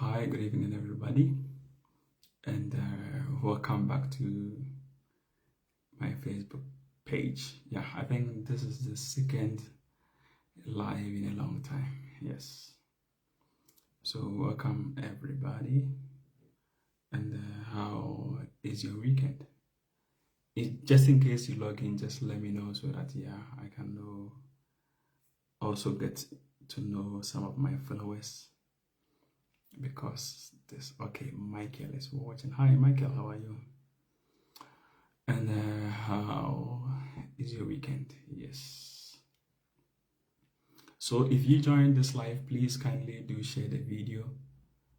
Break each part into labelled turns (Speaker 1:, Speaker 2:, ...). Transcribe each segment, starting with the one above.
Speaker 1: Hi, good evening, everybody, and welcome back to my Facebook page. Yeah, I think this is the second live in a long time. Yes, so welcome everybody, and how is your weekend? Just in case you log in, just let me know so that I can know, also get to know some of my followers. Because okay, Michael is watching. Hi Michael, how are you? And how is your weekend? Yes, so if you join this live, please kindly do share the video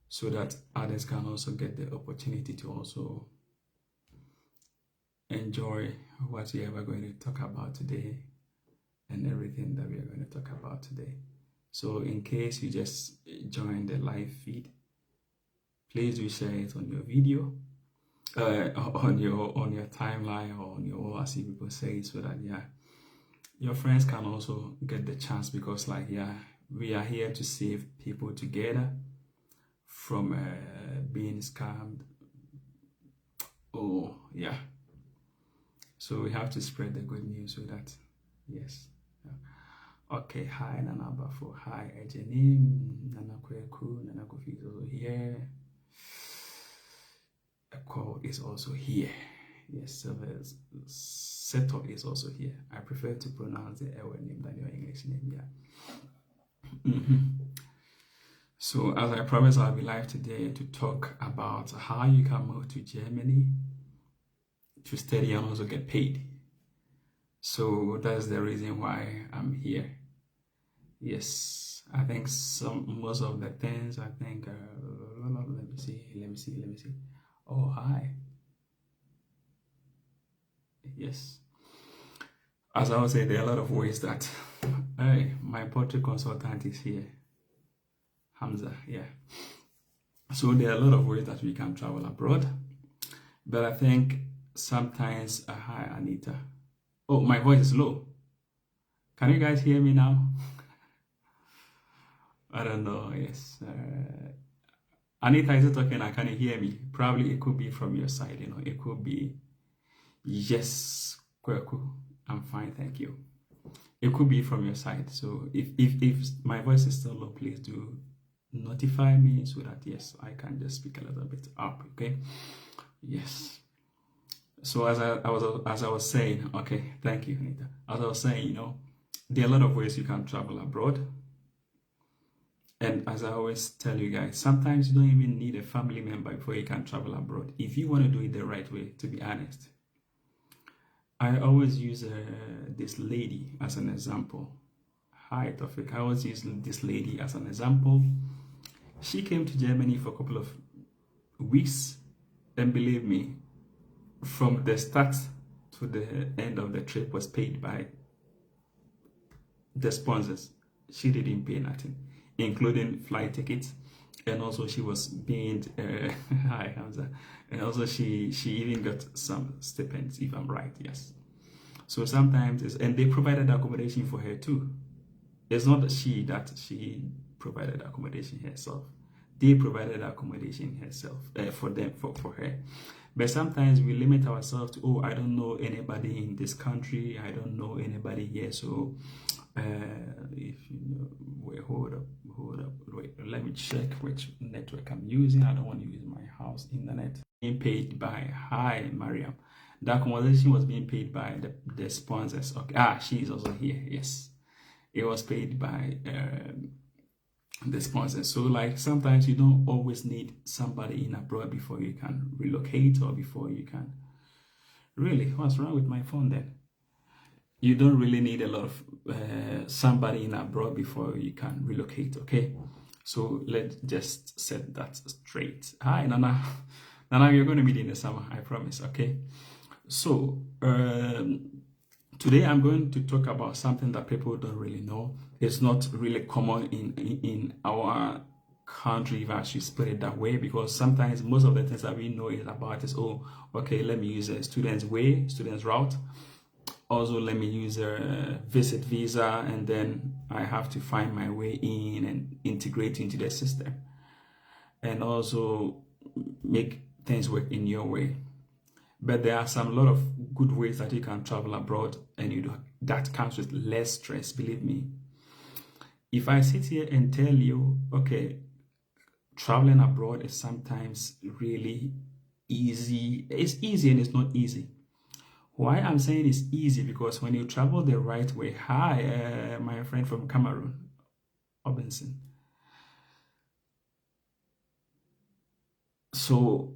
Speaker 1: so that others can also get the opportunity to also enjoy what we are going to talk about today and everything that we are going to talk about today. So in case you just joined the live feed, please do share it on your video, on your timeline, or on your, as people say, so that your friends can also get the chance, because we are here to save people together from being scammed. So we have to spread the good news so that okay. Hi Nana Bafo, hi Ejenim, Nana Kweku, Nana Kofi is also here. Eko is also here. Yes, Seto is also here. I prefer to pronounce the Ewe name than your English name. So as I promised, I'll be live today to talk about how you can move to Germany to study and also get paid. So that's the reason why I'm here. Yes, I think most of the things, let me see. Oh, hi. Yes. As I was saying, there are a lot of ways that my portrait consultant is here. Hamza, yeah. So there are a lot of ways that we can travel abroad. But I think sometimes, hi Anita. Oh, my voice is low. Can you guys hear me now? I don't know, yes. Anita, is it okay now? Can you hear me? Probably it could be from your side, it could be, yes, Kweku, I'm fine, thank you. It could be from your side. So if my voice is still low, please do notify me so that, yes, I can just speak a little bit up, okay? Yes. So as I was saying, okay, thank you, Anita. As I was saying, there are a lot of ways you can travel abroad. And as I always tell you guys, sometimes you don't even need a family member before you can travel abroad, if you want to do it the right way, to be honest. I always use this lady as an example. Hi, Tofik. I always use this lady as an example. She came to Germany for a couple of weeks, and believe me, from the start to the end of the trip was paid by the sponsors. She didn't pay nothing, including flight tickets, and also she was being hi Hamza, and also she even got some stipends, if I'm right. Yes. So sometimes and they provided accommodation for her too. It's not that she provided accommodation herself. They provided accommodation herself for her. But sometimes we limit ourselves to, oh, I don't know anybody in this country, I don't know anybody here, so if wait, hold up, wait, let me check which network I'm using. I don't want to use my house internet. Being paid by, hi Mariam, the accommodation was being paid by the sponsors. Okay, she is also here. Yes, it was paid by the sponsors. So sometimes you don't always need somebody in abroad before you can relocate, or before you can what's wrong with my phone then? You don't really need a lot of somebody in abroad before you can relocate. Okay, so let's just set that straight. Hi Nana, you're going to meet in the summer, I promise. Okay, so today I'm going to talk about something that people don't really know. It's not really common in our country, if I should put it that way, because sometimes most of the things that we know is about is, oh, okay, let me use a student's route. Also, let me use a visit visa, and then I have to find my way in and integrate into the system. and also make things work in your way. But there are some lot of good ways that you can travel abroad, and that comes with less stress, believe me. If I sit here and tell you, okay, traveling abroad is sometimes really easy. It's easy and it's not easy. Why I'm saying it's easy, because when you travel the right way, hi, my friend from Cameroon, Robinson. So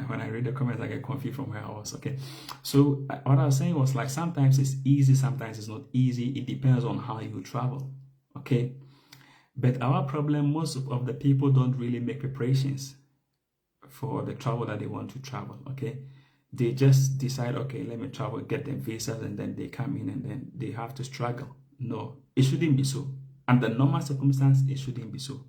Speaker 1: when I read the comments, I get confused from where I was. Okay, so what I was saying was, like, sometimes it's easy, sometimes it's not easy. It depends on how you travel. Okay, but our problem, most of the people don't really make preparations for the travel that they want to travel. Okay, they just decide, okay, let me travel, get them visas, and then they come in and then they have to struggle. No, it shouldn't be so. Under normal circumstances, it shouldn't be so,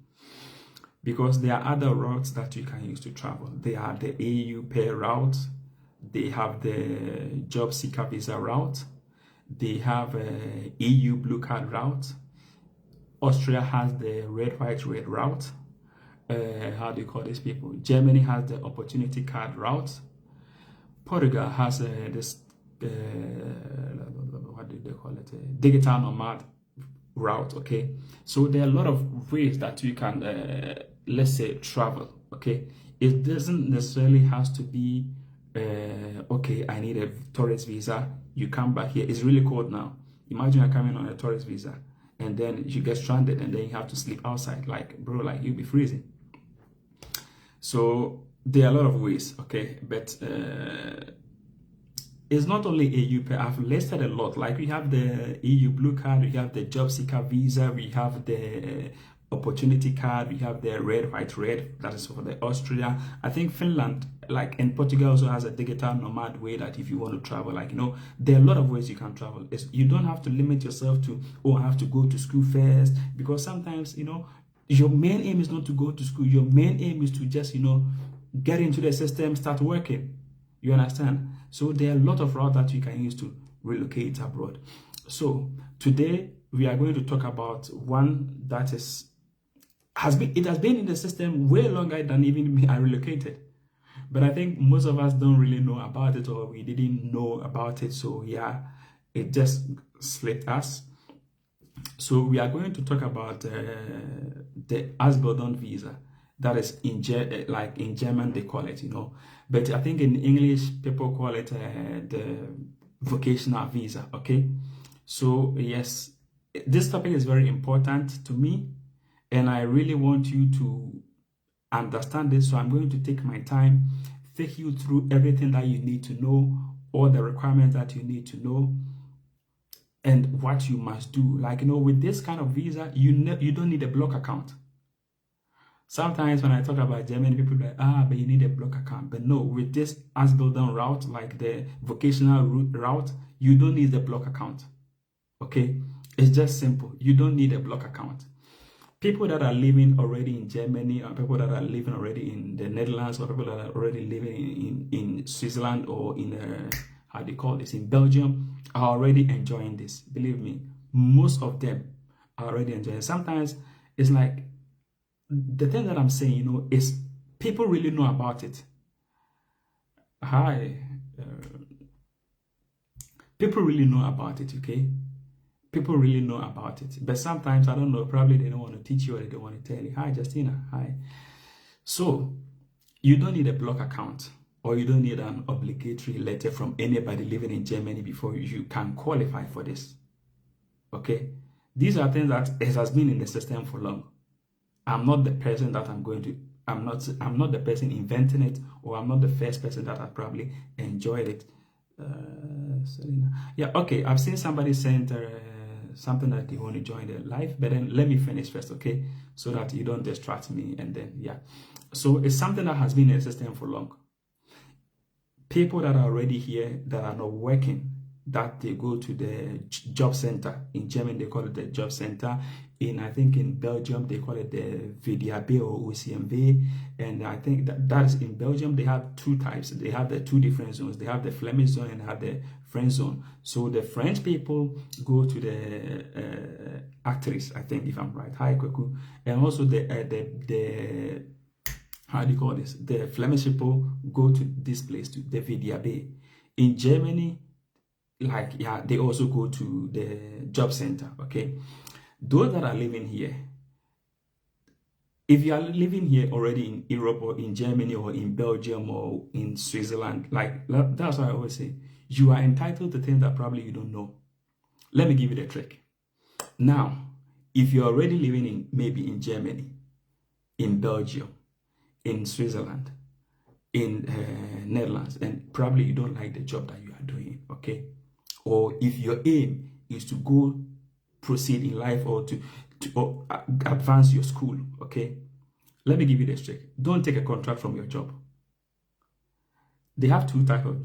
Speaker 1: because there are other routes that you can use to travel. They are the AU Pair route, they have the job seeker visa route, they have a EU blue card route. Austria has the red, white, red route. How do you call these people? Germany has the opportunity card route. Portugal has this, what do they call it? Digital nomad route. Okay, so there are a lot of ways that you can, let's say, travel. Okay, it doesn't necessarily has to be, okay, I need a tourist visa. You come back here. It's really cold now. Imagine you're coming on a tourist visa, and then you get stranded, and then you have to sleep outside. Like, bro, like, you'll be freezing. So there are a lot of ways, okay, but it's not only EU. I've listed a lot. Like, we have the EU blue card, we have the job seeker visa, we have the opportunity card, we have the red, white, red. That is for the Austria. I think Finland, like, and Portugal also has a digital nomad way that if you want to travel, like, there are a lot of ways you can travel. You don't have to limit yourself to, oh, I have to go to school first, because sometimes, your main aim is not to go to school. Your main aim is to just, get into the system, start working. You understand? So there are a lot of routes that you can use to relocate abroad. So today we are going to talk about one that has been in the system way longer than even I relocated. But I think most of us don't really know about it, or we didn't know about it. So yeah, it just slipped us. So we are going to talk about the Ausbildung visa. That is like in German they call it, but I think in English people call it the vocational visa. Okay, so yes, this topic is very important to me, and I really want you to understand this. So I'm going to take my time, take you through everything that you need to know, all the requirements that you need to know, and what you must do. Like, with this kind of visa, you don't need a block account. Sometimes when I talk about Germany, people are like, but you need a block account. But no, with this Ausbildung route, like the vocational route, you don't need the block account. Okay, it's just simple. You don't need a block account. People that are living already in Germany, or people that are living already in the Netherlands, or people that are already living in Switzerland, or in how do you call this, in Belgium, are already enjoying this. Believe me, most of them are already enjoying it. Sometimes it's like, the thing that I'm saying, is people really know about it. People really know about it, okay? People really know about it. But sometimes, I don't know, probably they don't want to teach you, or they don't want to tell you. Hi, Justina. Hi. So, you don't need a block account, or you don't need an obligatory letter from anybody living in Germany before you can qualify for this. Okay? These are things that it has been in the system for long. I'm not the person that I'm not the person inventing it, or I'm not the first person that have probably enjoyed it. Selena. Yeah, okay. I've seen somebody send something that they want to join the live, but then let me finish first, okay? So that you don't distract me, and then, yeah. So it's something that has been in the system for long. People that are already here that are not working, that they go to the job center. In Germany, they call it the job center. I think in Belgium, they call it the VDAB or OCMV. And I think that is in Belgium, they have two types. They have the two different zones. They have the Flemish zone and have the French zone. So the French people go to the actress, I think, if I'm right. Hi, Kweku. And also the how do you call this? The Flemish people go to this place, to the Vidiabe. In Germany, like, yeah, they also go to the job center, okay? Those that are living here, if you are living here already in Europe or in Germany or in Belgium or in Switzerland, like, that's what I always say, you are entitled to things that probably you don't know. Let me give you the trick. Now, if you're already living in, maybe in Germany, in Belgium, in Switzerland, in Netherlands, and probably you don't like the job that you are doing, okay? Or if your aim is to go proceed in life or to advance your school, okay? Let me give you this trick. Don't take a contract from your job. They have two types of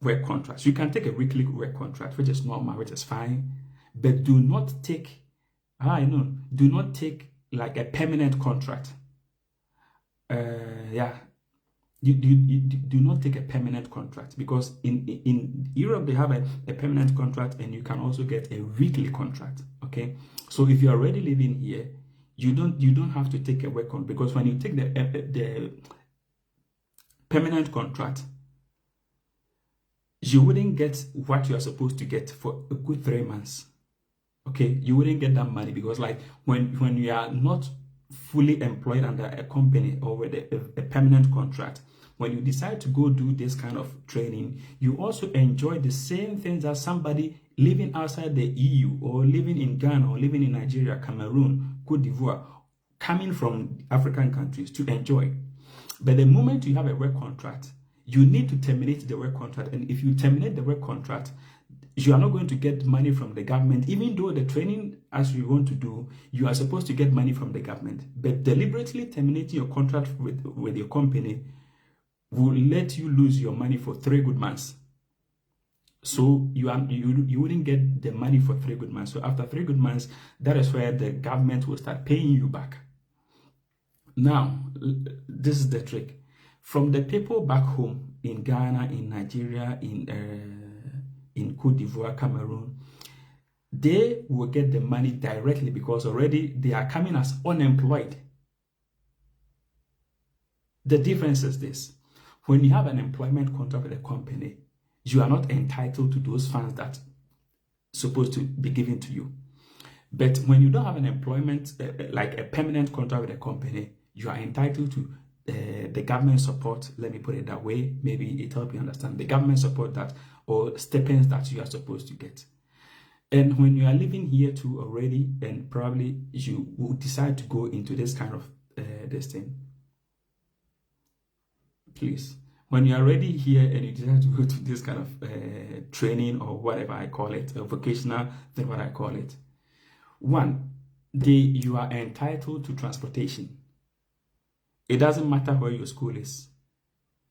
Speaker 1: work contracts. You can take a weekly work contract, which is normal, which is fine, but do not take, do not take like a permanent contract. You do not take a permanent contract, because in Europe they have a permanent contract, and you can also get a weekly contract, okay? So if you're already living here, you don't have to take a work contract, because when you take the permanent contract, you wouldn't get what you are supposed to get for a good 3 months, okay? You wouldn't get that money, because like when you are not fully employed under a company or with a permanent contract, when you decide to go do this kind of training, you also enjoy the same things as somebody living outside the EU or living in Ghana or living in Nigeria, Cameroon, Cote d'Ivoire, coming from African countries to enjoy. But the moment you have a work contract, you need to terminate the work contract. And if you terminate the work contract, you are not going to get money from the government, even though the training as you want to do, you are supposed to get money from the government. But deliberately terminating your contract with your company will let you lose your money for 3 good months. So you wouldn't get the money for 3 good months. So after 3 good months, that is where the government will start paying you back. Now, this is the trick. From the people back home in Ghana, in Nigeria, in Cote d'Ivoire, Cameroon, they will get the money directly, because already they are coming as unemployed. The difference is this: when you have an employment contract with a company, you are not entitled to those funds that are supposed to be given to you. But when you don't have an employment, like a permanent contract with a company, you are entitled to the government support. Let me put it that way. Maybe it helps you understand the government support that, or stipends that you are supposed to get. And when you are living here too already, and probably you will decide to go into this kind of this thing, please, when you are already here and you decide to go to this kind of training, or whatever I call it, a vocational thing, what I call it, one, you are entitled to transportation. It doesn't matter where your school is.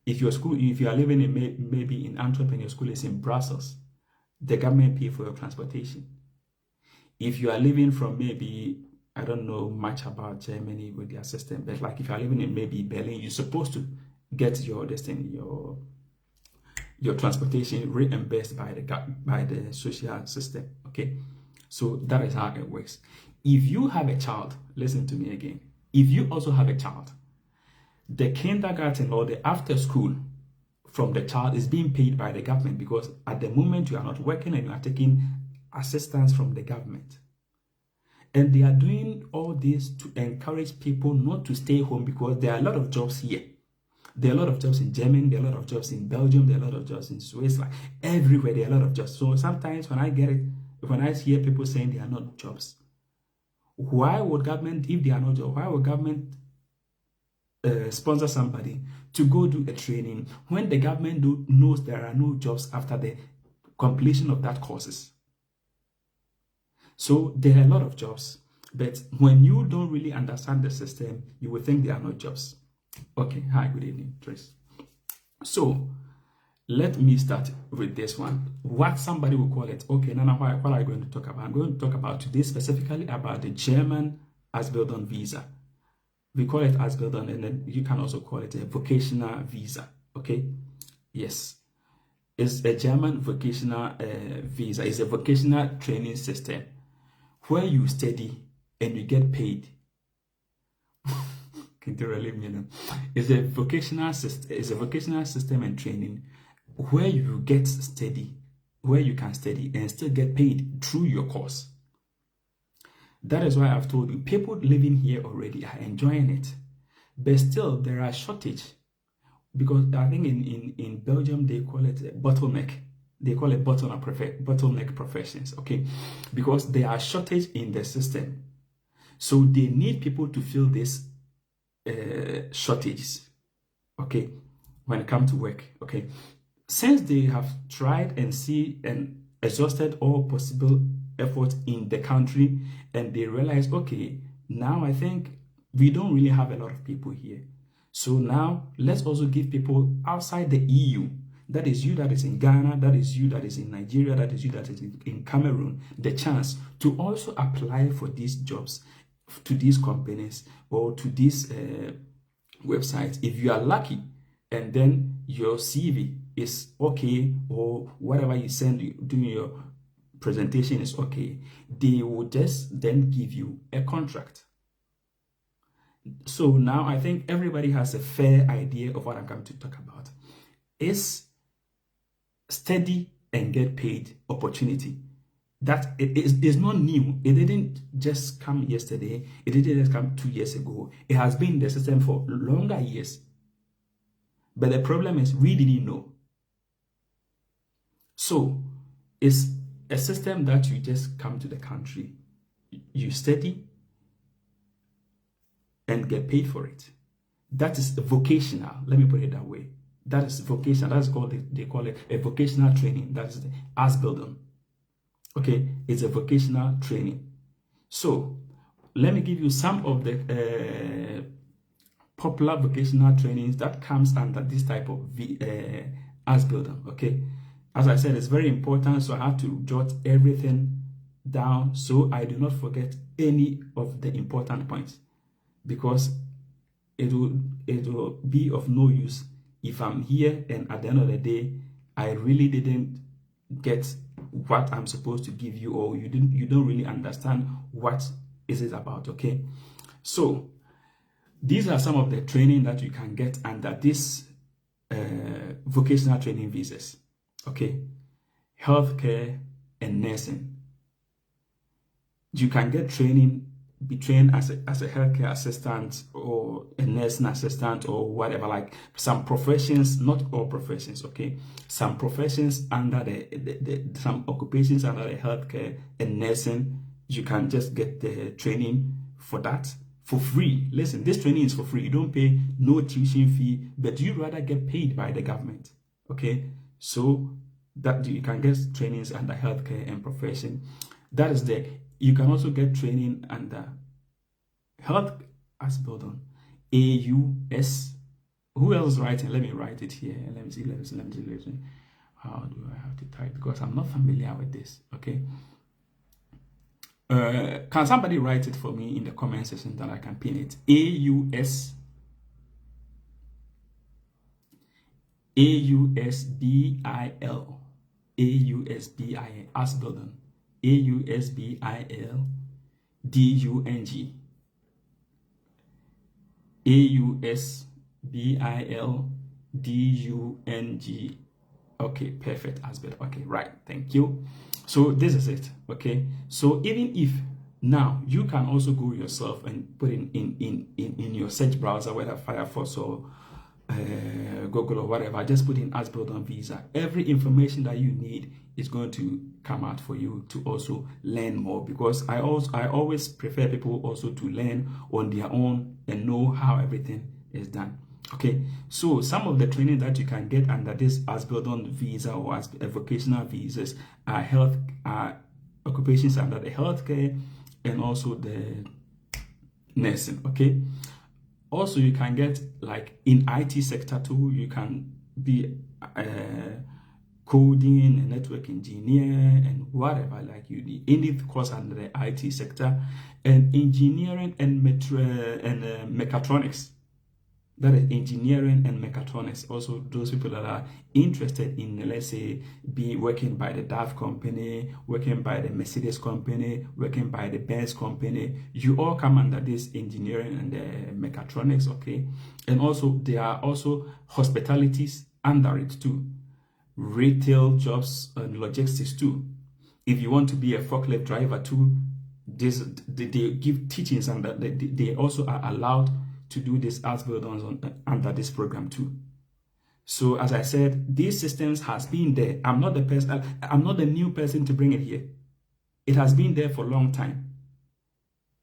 Speaker 1: If you are living in maybe in Antwerp and your school is in Brussels, the government pay for your transportation. If you are living from maybe, I don't know much about Germany with their system, but like if you are living in maybe Berlin, you're supposed to get your transportation reimbursed by the social system. Okay, so that is how it works. If you have a child, listen to me again. If you also have a child, the kindergarten or the after school from the child is being paid by the government, because at the moment you are not working and you are taking assistance from the government. And they are doing all this to encourage people not to stay home, because there are a lot of jobs here. There are a lot of jobs in Germany, there are a lot of jobs in Belgium, there are a lot of jobs in Switzerland, everywhere there are a lot of jobs. So sometimes when I hear people saying there are not jobs, why would government, if there are no jobs, why would government sponsor somebody to go do a training when the government knows there are no jobs after the completion of that courses? So there are a lot of jobs, but when you don't really understand the system, you will think there are no jobs. Okay, hi, good evening, Trace. So let me start with this one. What somebody will call it. Okay, Nana, what are you going to talk about? I'm going to talk about today specifically about the German Ausbildung visa. We call it Ausbildung, and then you can also call it a vocational visa. Okay, yes, it's a German vocational visa. It's a vocational training system where you study and you get paid. It's a vocational system. It's a vocational system and training where you get study, where you can study and still get paid through your course. That is why I've told you, people living here already are enjoying it, but still there are shortage, because I think in Belgium they call it a bottleneck. They call it bottleneck professions, okay? Because there are shortage in the system. So they need people to fill these shortages, okay, when it comes to work, okay? Since they have tried and exhausted all possible effort in the country, and they realize, okay, now I think we don't really have a lot of people here. So now let's also give people outside the EU, that is you that is in Ghana, that is you that is in Nigeria, that is you that is in Cameroon, the chance to also apply for these jobs, to these companies or to these websites. If you are lucky and then your CV is okay, or whatever you send during your presentation is okay, they will just then give you a contract. So now I think everybody has a fair idea of what I'm going to talk about. It's steady and get paid opportunity. That is not new. It didn't just come yesterday. It didn't just come 2 years ago. It has been in the system for longer years. But the problem is we didn't know. So it's a system that you just come to the country, you study and get paid for it. That is vocational. Let me put it that way. That is vocational. That's called, they call it a vocational training. That is the Ausbildung. Okay, it's a vocational training. So let me give you some of the popular vocational trainings that comes under this type of Ausbildung. Okay, as I said, it's very important, so I have to jot everything down so I do not forget any of the important points, because it will be of no use if I'm here and at the end of the day I really didn't get what I'm supposed to give you, or you don't really understand what is it about. Okay, so these are some of the training that you can get under this vocational training visas. Okay, healthcare and nursing. You can get training, be trained as a healthcare assistant or a nursing assistant or whatever, like some professions, not all professions, okay? Some professions under some occupations under the healthcare and nursing, you can just get the training for that for free. Listen, this training is for free. You don't pay no tuition fee, but you rather get paid by the government, okay? So that you can get trainings under healthcare and profession. That is there. You can also get training under Health Ausbildung, AUS. Who else is writing? Let me write it here. Let me see. How do I have to type? Because I'm not familiar with this. Okay. Can somebody write it for me in the comment section that I can pin it? AUS. AUSBIL. AUSBIL. Ausbildung. AUSBIL. DUNG. AUSBILDUNG. Okay, perfect. Ausbildung. Okay, right. Thank you. So this is it. Okay. So even if now you can also go yourself and put in your search browser, whether Firefox or Google or whatever, just put in Ausbildung visa. Every information that you need is going to come out for you to also learn more, because I always prefer people also to learn on their own and know how everything is done. Okay, so some of the training that you can get under this Ausbildung visa or as vocational visas are occupations under the healthcare and also the nursing. Okay, also you can get, like in IT sector too, you can be coding, a network engineer, and whatever, like you need any course under the IT sector, and engineering and mechatronics. that is engineering and mechatronics. Also, those people that are interested in, let's say, working by the DAF company, working by the Mercedes company, working by the Benz company, you all come under this engineering and mechatronics, okay? And also, there are also hospitalities under it too, retail jobs and logistics too. If you want to be a forklift driver too, they give teachings, and they also are allowed to do this Ausbildung under this program too. So as I said, these systems has been there. I'm not the new person to bring it here. It has been there for a long time.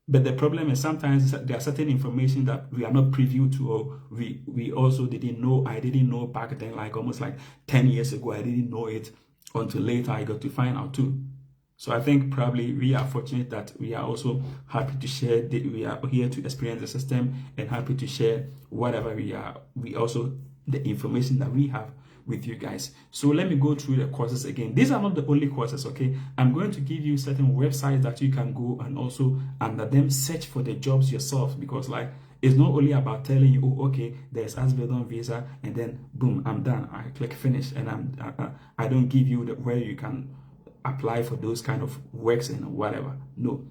Speaker 1: But the problem is sometimes there are certain information that we are not privy to, or we also didn't know. I didn't know back then, like almost like 10 years ago. I didn't know it until later I got to find out too. So I think probably we are fortunate that we are also happy to share, we are here to experience the system and happy to share whatever we also, the information that we have with you guys. So let me go through the courses again. These are not the only courses, okay? I'm going to give you certain websites that you can go and also under them search for the jobs yourself, because like, it's not only about telling you, oh, okay, there's Ausbildung visa, and then boom, I'm done. I click finish, and I don't give you where you can apply for those kind of works and whatever. No.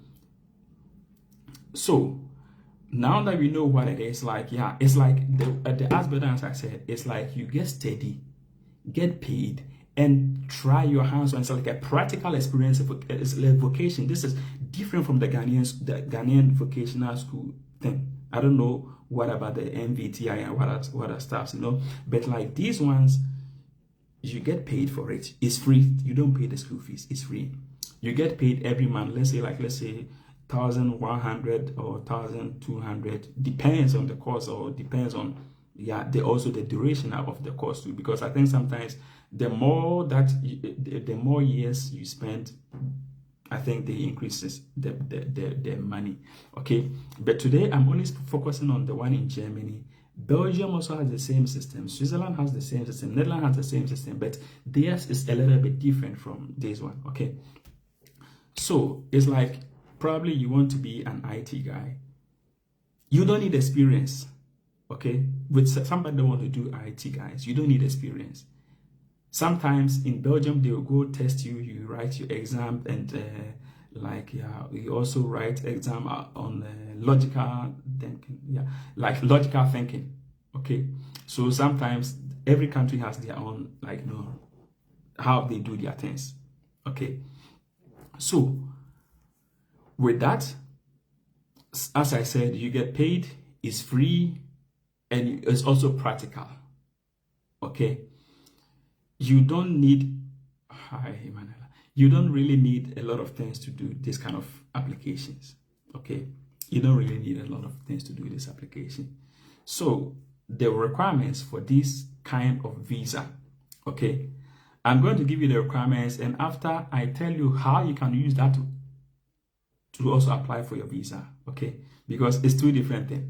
Speaker 1: So now that we know what it is, like, yeah, it's like the Ausbildung, as I said, it's like you get steady, get paid, and try your hands on. It's like a practical experience. It's like vocation. This is different from the Ghanaian vocational school thing. I don't know what about the MVTI and what other stuff, you know, but like these ones, you get paid for it. It's free. You don't pay the school fees. It's free. You get paid every month. Let's say 1,100 or 1,200, depends on the course, or depends on also the duration of the course too. Because I think sometimes the more years you spend, I think the increases the money. Okay, but today I'm only focusing on the one in Germany. Belgium also has the same system. Switzerland has the same system. Netherlands has the same system, but theirs is a little bit different from this one. Okay, so it's like probably you want to be an IT guy. You don't need experience. Okay, with somebody that want to do IT guys, you don't need experience. Sometimes in Belgium they will go test you. You write your exam, and you also write exam on logical thinking. Like logical thinking. Okay, so sometimes every country has their own, like, you know, how they do their things. Okay, so with that, as I said, you get paid, it's free, and it's also practical. Okay, you don't really need a lot of things to do this kind of applications. Okay, you don't really need a lot of things to do this application. So the requirements for this kind of visa, okay, I'm going to give you the requirements, and after I tell you how you can use that to also apply for your visa. Okay, because it's two different things.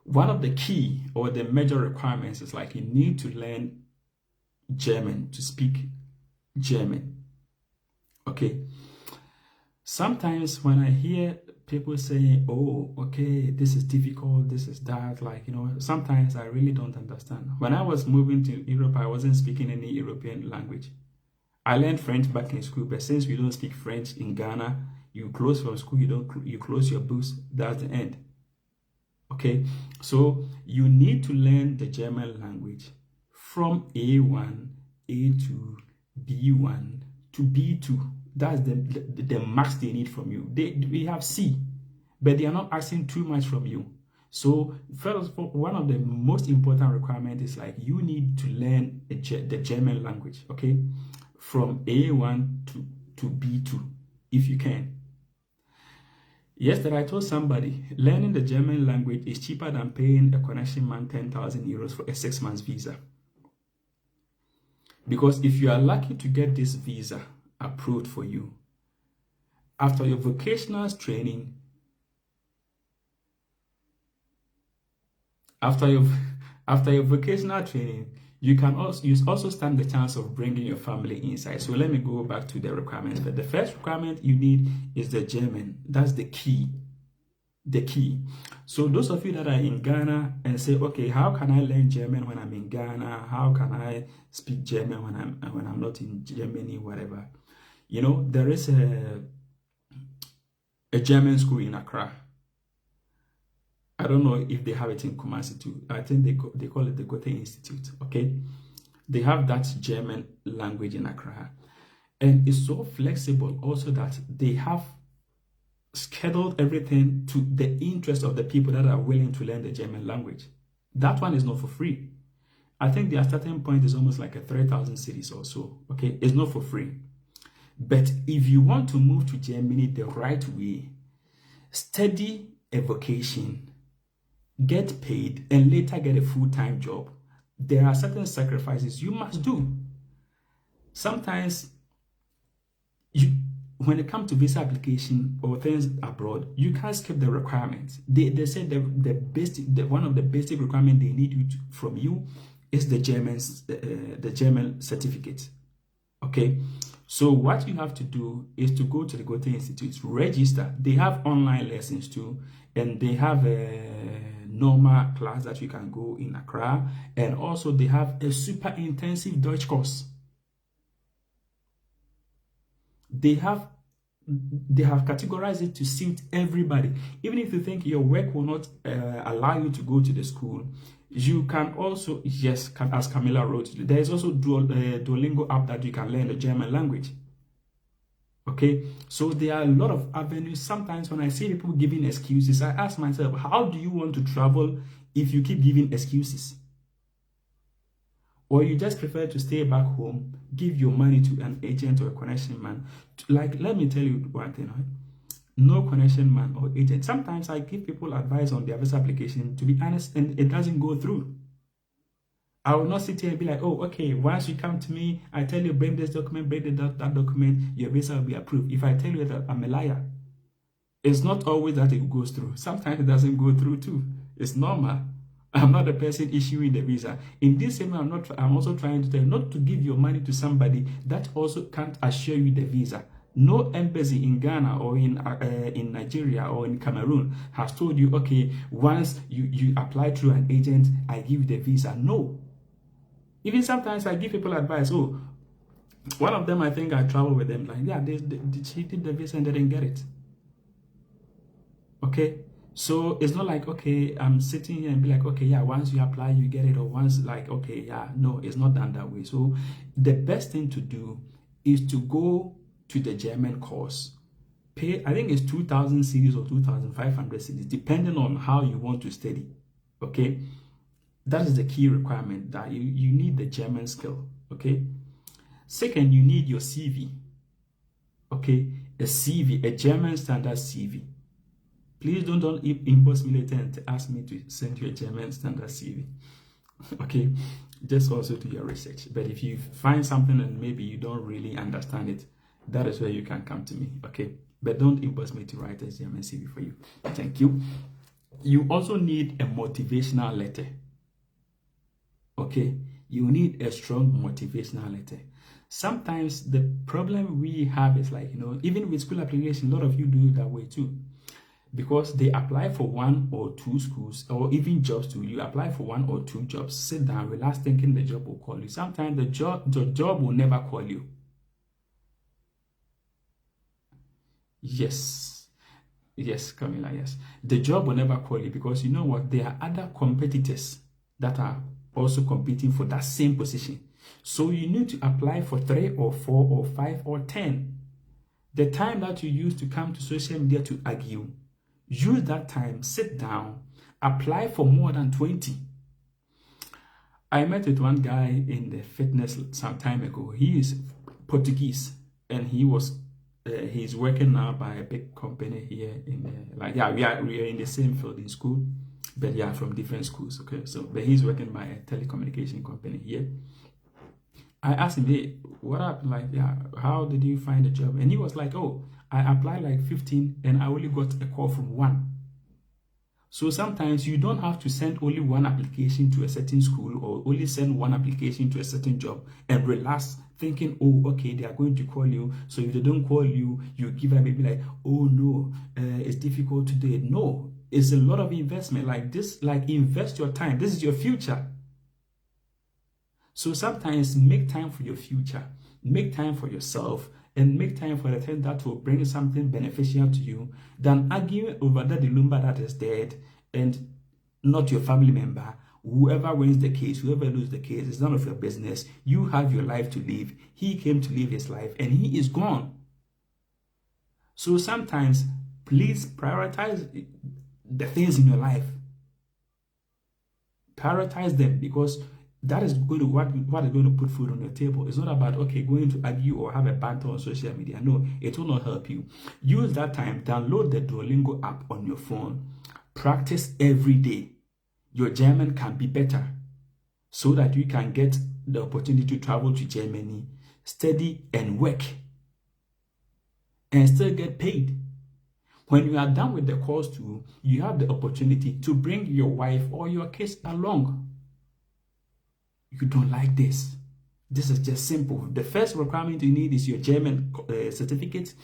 Speaker 1: One of the key or the major requirements is like you need to learn German, to speak German. Okay, sometimes when I hear people saying, oh, okay, this is difficult, this is that, like, you know, sometimes I really don't understand. When I was moving to Europe, I wasn't speaking any European language. I learned French back in school, but since we don't speak French in Ghana, you close from school, you close your books, that's the end. Okay, so you need to learn the German language from A1, A2, B1 to B2. That's the max they need from you. We have C, but they are not asking too much from you. So first of all, one of the most important requirements is like you need to learn the German language, okay, from A1 to B2 if you can. Yesterday I told somebody learning the German language is cheaper than paying a connection man 10,000 euros for a 6 months visa. Because if you are lucky to get this visa approved for you, after your vocational training, you also stand the chance of bringing your family inside. So let me go back to the requirements. But the first requirement you need is the German. That's the key. the key. So those of you that are in Ghana and say, okay, how can I learn German when I'm in Ghana? How can I speak German when I'm not in Germany, whatever? You know, there is a German school in Accra. I don't know if they have it in Kumasi too. I think they call it the Goethe Institute. Okay, they have that German language in Accra, and it's so flexible also that they have scheduled everything to the interest of the people that are willing to learn the German language. That one is not for free. I think their starting point is almost like a 3,000 cedis or so. Okay, it's not for free. But if you want to move to Germany the right way, study a vocation, get paid, and later get a full-time job, there are certain sacrifices you must do. Sometimes when it comes to visa application or things abroad, you can't skip the requirements. They said one of the basic requirements they need from you is the German certificate. Okay, so what you have to do is to go to the Goethe Institute, register. They have online lessons too, and they have a normal class that you can go in Accra, and also they have a super intensive Dutch course. They have categorized it to suit everybody. Even if you think your work will not allow you to go to the school, you can also, yes, as Camilla wrote, there is also Duolingo app that you can learn the German language. Okay, so there are a lot of avenues. Sometimes when I see people giving excuses, I ask myself, how do you want to travel if you keep giving excuses? Or you just prefer to stay back home, give your money to an agent or a connection man. Like, let me tell you one thing, right? No connection man or agent. Sometimes I give people advice on their visa application, to be honest, and it doesn't go through. I will not sit here and be like, oh, okay, once you come to me, I tell you, bring this document, bring that document, your visa will be approved. If I tell you that I'm a liar, it's not always that it goes through. Sometimes it doesn't go through too. It's normal. I'm not the person issuing the visa. In this same way, I'm also trying to tell you not to give your money to somebody that also can't assure you the visa. No embassy in Ghana or in Nigeria or in Cameroon has told you, okay, once you apply through an agent, I give you the visa. No. Even sometimes I give people advice. Oh, one of them, I think I travel with them. Like, yeah, she did the visa and they didn't get it. Okay. So it's not like, okay, I'm sitting here and be like, okay, yeah, once you apply, you get it. Or once, like, okay, yeah, no, it's not done that way. So the best thing to do is to go to the German course. Pay, I think it's 2,000 cedis or 2,500 cedis, depending on how you want to study. Okay. That is the key requirement, that you need the German skill. Okay. Second, you need your CV. Okay. A CV, a German standard CV. Please don't inbox me later and ask me to send you a German standard CV. Okay, just also do your research. But if you find something and maybe you don't really understand it, that is where you can come to me. Okay, but don't inbox me to write a German CV for you. Thank you. You also need a motivational letter. Okay, you need a strong motivational letter. Sometimes the problem we have is like, even with school application, a lot of you do it that way too. Because they apply for 1 or 2 schools, or even jobs too. You apply for 1 or 2 jobs, sit down, relax, thinking the job will call you. Sometimes the job will never call you. Yes, Camilla, yes. The job will never call you, because you know what? There are other competitors that are also competing for that same position. So you need to apply for 3 or 4 or 5 or 10. The time that you use to come to social media to argue, use that time, sit down, apply for more than 20. I met with one guy in the fitness some time ago. He is Portuguese, and he's working now by a big company here in we are in the same field in school, but yeah, from different schools. Okay, but he's working by a telecommunication company here. I asked him, hey, what happened? Like, yeah, how did you find a job? And he was like, oh, I applied like 15 and I only got a call from 1. So sometimes you don't have to send only 1 application to a certain school, or only send 1 application to a certain job and relax thinking, oh, okay, they are going to call you. So if they don't call you, you give up, maybe like, oh no, it's difficult to do it. No, it's a lot of investment. Like this, like invest your time. This is your future. So sometimes make time for your future, make time for yourself, and make time for the thing that will bring something beneficial to you than arguing over that the lumber that is dead and not your family member. Whoever wins the case, whoever loses the case, it's none of your business. You have your life to live. He came to live his life and he is gone. So sometimes please prioritize the things in your life. Prioritize them, because that is going to what is going to put food on your table. It's not about, okay, going to argue or have a banter on social media. No, it will not help you. Use that time, download the Duolingo app on your phone. Practice every day. Your German can be better so that you can get the opportunity to travel to Germany, study and work, and still get paid. When you are done with the course too, you have the opportunity to bring your wife or your kids along. You don't like this. This is just simple. The first requirement you need is your German certificate.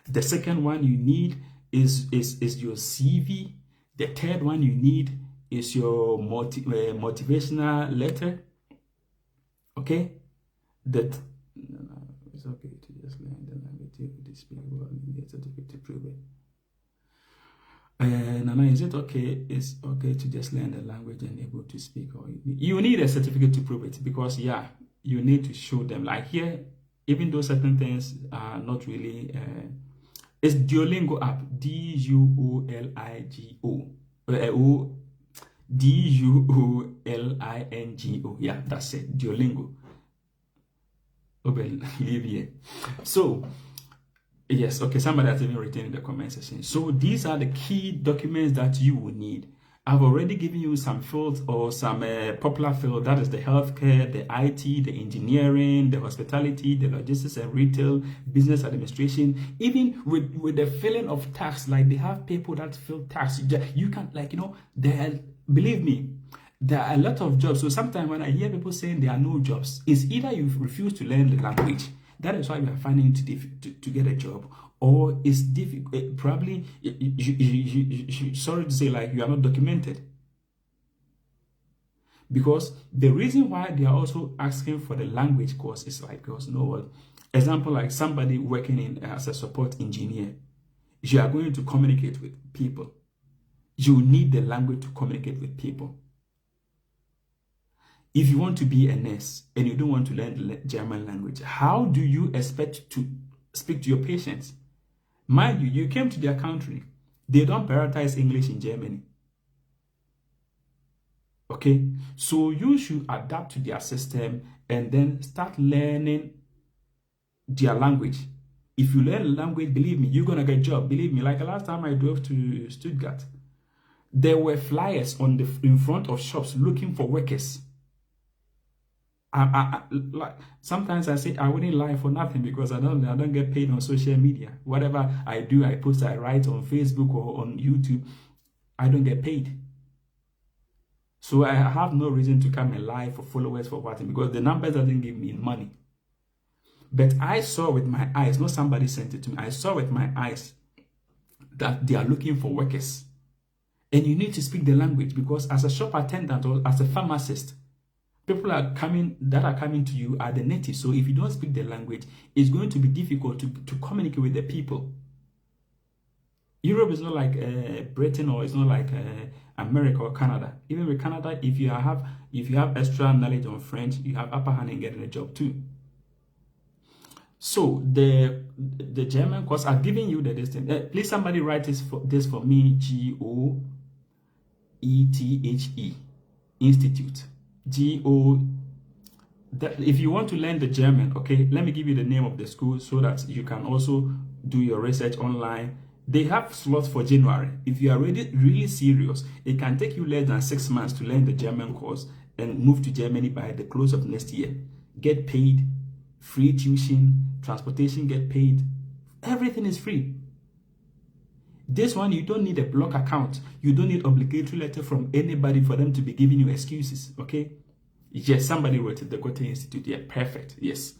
Speaker 1: The second one you need is your CV. The third one you need is your motivational letter. Okay? It's okay to just learn the language to speak well and get a certificate to prove it. Nana, is it okay? It's okay to just learn the language and able to speak, or you need a certificate to prove it, because yeah, you need to show them. Like here, even though certain things are not really, it's Duolingo app, Duolingo. Yeah, that's it, Duolingo. Leave here. So. Yes, okay, somebody has even written in the comment section. So these are the key documents that you will need. I've already given you some fields or some popular field, that is the healthcare, the IT, the engineering, the hospitality, the logistics and retail, business administration. Even with the filling of tax, like they have people that fill tax. You can, like, you know, believe me, there are a lot of jobs. So sometimes when I hear people saying there are no jobs, it's either you refuse to learn the language. That is why we are finding it to get a job, or it's difficult. Probably, sorry to say, like you are not documented. Because the reason why they are also asking for the language course is like, because you know what? Example, like somebody working in as a support engineer, you are going to communicate with people. You need the language to communicate with people. If you want to be a nurse and you don't want to learn the German language, how do you expect to speak to your patients? Mind you, you came to their country. They don't prioritize English in Germany. Okay? So you should adapt to their system and then start learning their language. If you learn the language, believe me, you're going to get a job. Believe me, like the last time I drove to Stuttgart, there were flyers in front of shops looking for workers. Like sometimes I say I wouldn't lie for nothing, because I don't get paid on social media. Whatever I do, I post, I write on Facebook or on YouTube, I don't get paid. So I have no reason to come and lie for followers for what, because the numbers doesn't give me money. But I saw with my eyes, not somebody sent it to me. I saw with my eyes that they are looking for workers, and you need to speak the language, because as a shop attendant or as a pharmacist, people are coming to you are the natives. So if you don't speak the language, it's going to be difficult to communicate with the people. Europe is not like Britain, or it's not like America or Canada. Even with Canada, if you have extra knowledge on French, you have upper hand in getting a job too. So the German course, I've given you the distance. Please somebody write this for me. GOETHE Institute. If you want to learn the German, okay, let me give you the name of the school so that you can also do your research online. They have slots for January. If you are really serious, it can take you less than 6 months to learn the German course and move to Germany by the close of next year. Get paid, free tuition, transportation get paid, everything is free. This one, you don't need a block account. You don't need obligatory letter from anybody for them to be giving you excuses, okay? Yes, somebody wrote it, the Goethe Institute. Yeah, perfect, yes.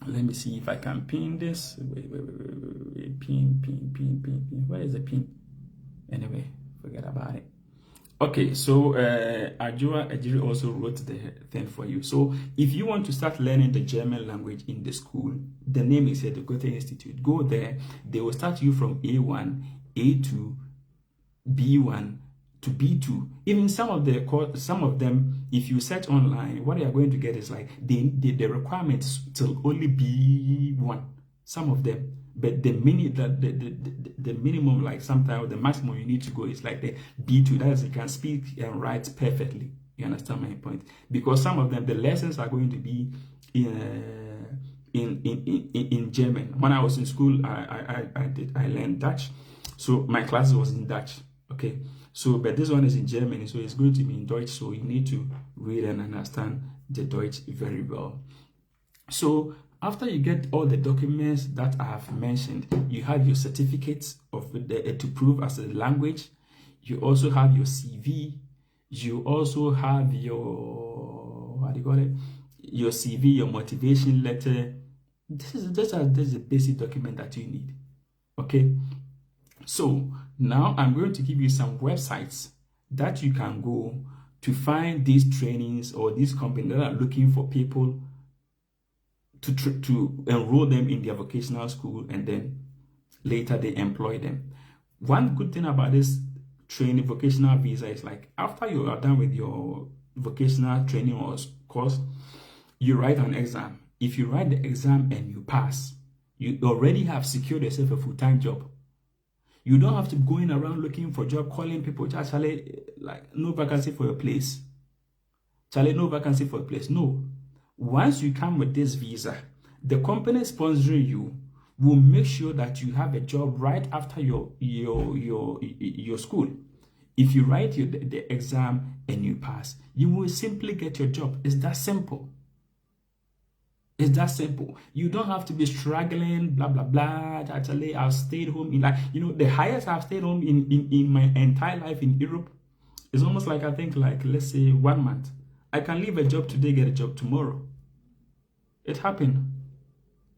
Speaker 1: Let me see if I can pin this. Wait. Pin. Where is the pin? Anyway, Forget about it. Okay, so Ajua Ejiri also wrote the thing for you. So if you want to start learning the German language in the school, the name is here, the Goethe Institute. Go there. They will start you from A1, A2, B1 to B2. Even some of them, if you search online, what you are going to get is like the requirements till only B1. Some of them. But the minimum, like sometimes the maximum you need to go is like the B2. That is, you can speak and write perfectly. You understand my point? Because some of them, the lessons are going to be in German. When I was in school, I learned Dutch, so my class was in Dutch. Okay, so but this one is in German, so it's going to be in Deutsch. So you need to read and understand the Deutsch very well. So after you get all the documents that I have mentioned, you have your certificates of to prove as a language. You also have your CV. You also have your, what do you call it? Your CV, your motivation letter. This is a basic document that you need. Okay. So now I'm going to give you some websites that you can go to find these trainings or these companies that are looking for people to enroll them in their vocational school, and then later they employ them. One good thing about this training vocational visa is like after you are done with your vocational training or course, you write an exam. If you write the exam and you pass, you already have secured yourself a full-time job. You don't have to be going around looking for job, calling people, Charlie, like no vacancy for your place. Charlie, no vacancy for a place. No. Once you come with this visa, the company sponsoring you will make sure that you have a job right after your school. If you write the exam and you pass, you will simply get your job. It's that simple. It's that simple. You don't have to be struggling, blah, blah, blah. Actually, I've stayed home in, like, the highest I've stayed home in my entire life in Europe is almost like, I think, like, let's say 1 month. I can leave a job today, get a job tomorrow. It happened.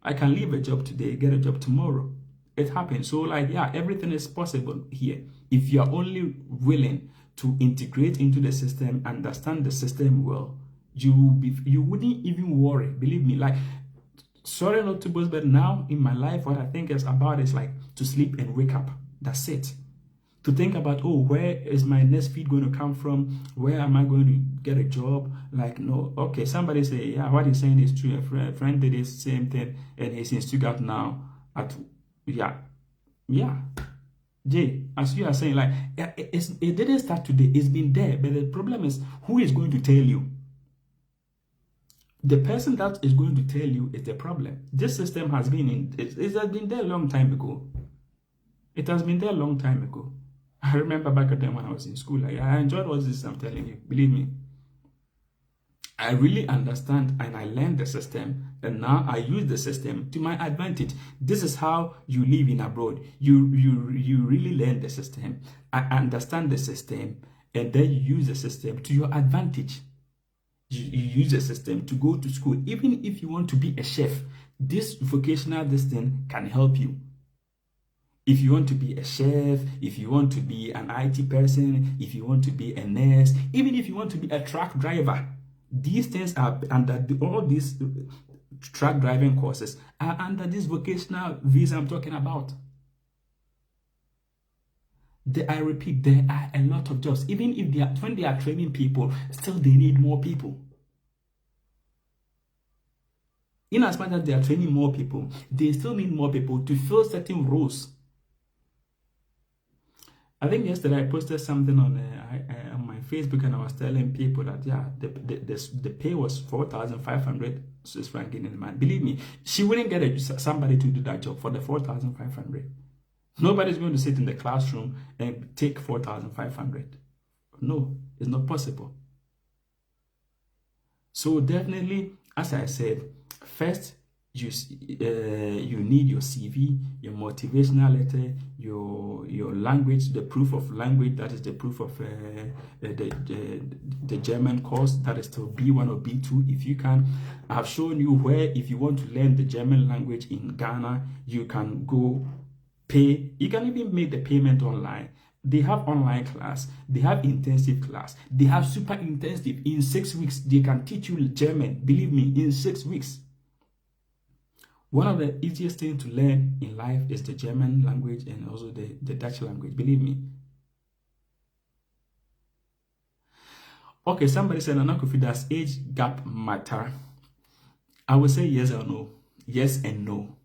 Speaker 1: I can leave a job today, get a job tomorrow. It happened. So, like, yeah, everything is possible here. If you are only willing to integrate into the system, understand the system well, you wouldn't even worry. Believe me, like, sorry not to boast, but now in my life, what I think is about is like to sleep and wake up. That's it. To think about, oh, where is my next feed going to come from? Where am I going to get a job? Like, no, okay, somebody say, yeah, what he's saying is true. A friend did the same thing and he's in Stuttgart now. Yeah. Jay, as you are saying, like, it didn't start today. It's been there. But the problem is, who is going to tell you? The person that is going to tell you is the problem. This system has been it has been there a long time ago. It has been there a long time ago. I remember back at then when I was in school, I enjoyed what this I'm telling you. Believe me. I really understand and I learned the system, and now I use the system to my advantage. This is how you live in abroad. You really learn the system, I understand the system, and then you use the system to your advantage. You use the system to go to school. Even if you want to be a chef, this vocational thing can help you. If you want to be a chef, if you want to be an IT person, if you want to be a nurse, even if you want to be a truck driver, these things are under all these truck driving courses are under this vocational visa I'm talking about. I repeat, there are a lot of jobs. Even if when they are training people, still they need more people. In as much as they are training more people, they still need more people to fill certain roles. I think yesterday I posted something on my Facebook, and I was telling people that, yeah, the pay was 4,500 Swiss franc in a month. Believe me, she wouldn't get somebody to do that job for the 4,500. Nobody's going to sit in the classroom and take 4,500. No, it's not possible. So definitely, as I said, first you need your CV, your motivational letter, your language, the proof of language, that is the proof of the German course, that is still B1 or B2 if you can. I have shown you where, if you want to learn the German language in Ghana, you can go pay. You can even make the payment online. They have online class, they have intensive class, they have super intensive. In 6 weeks, they can teach you German. Believe me, in 6 weeks. One of the easiest things to learn in life is the German language and also the Dutch language. Believe me. Okay, somebody said, Nana Kofi, does age gap matter? I would say yes or no. Yes and no.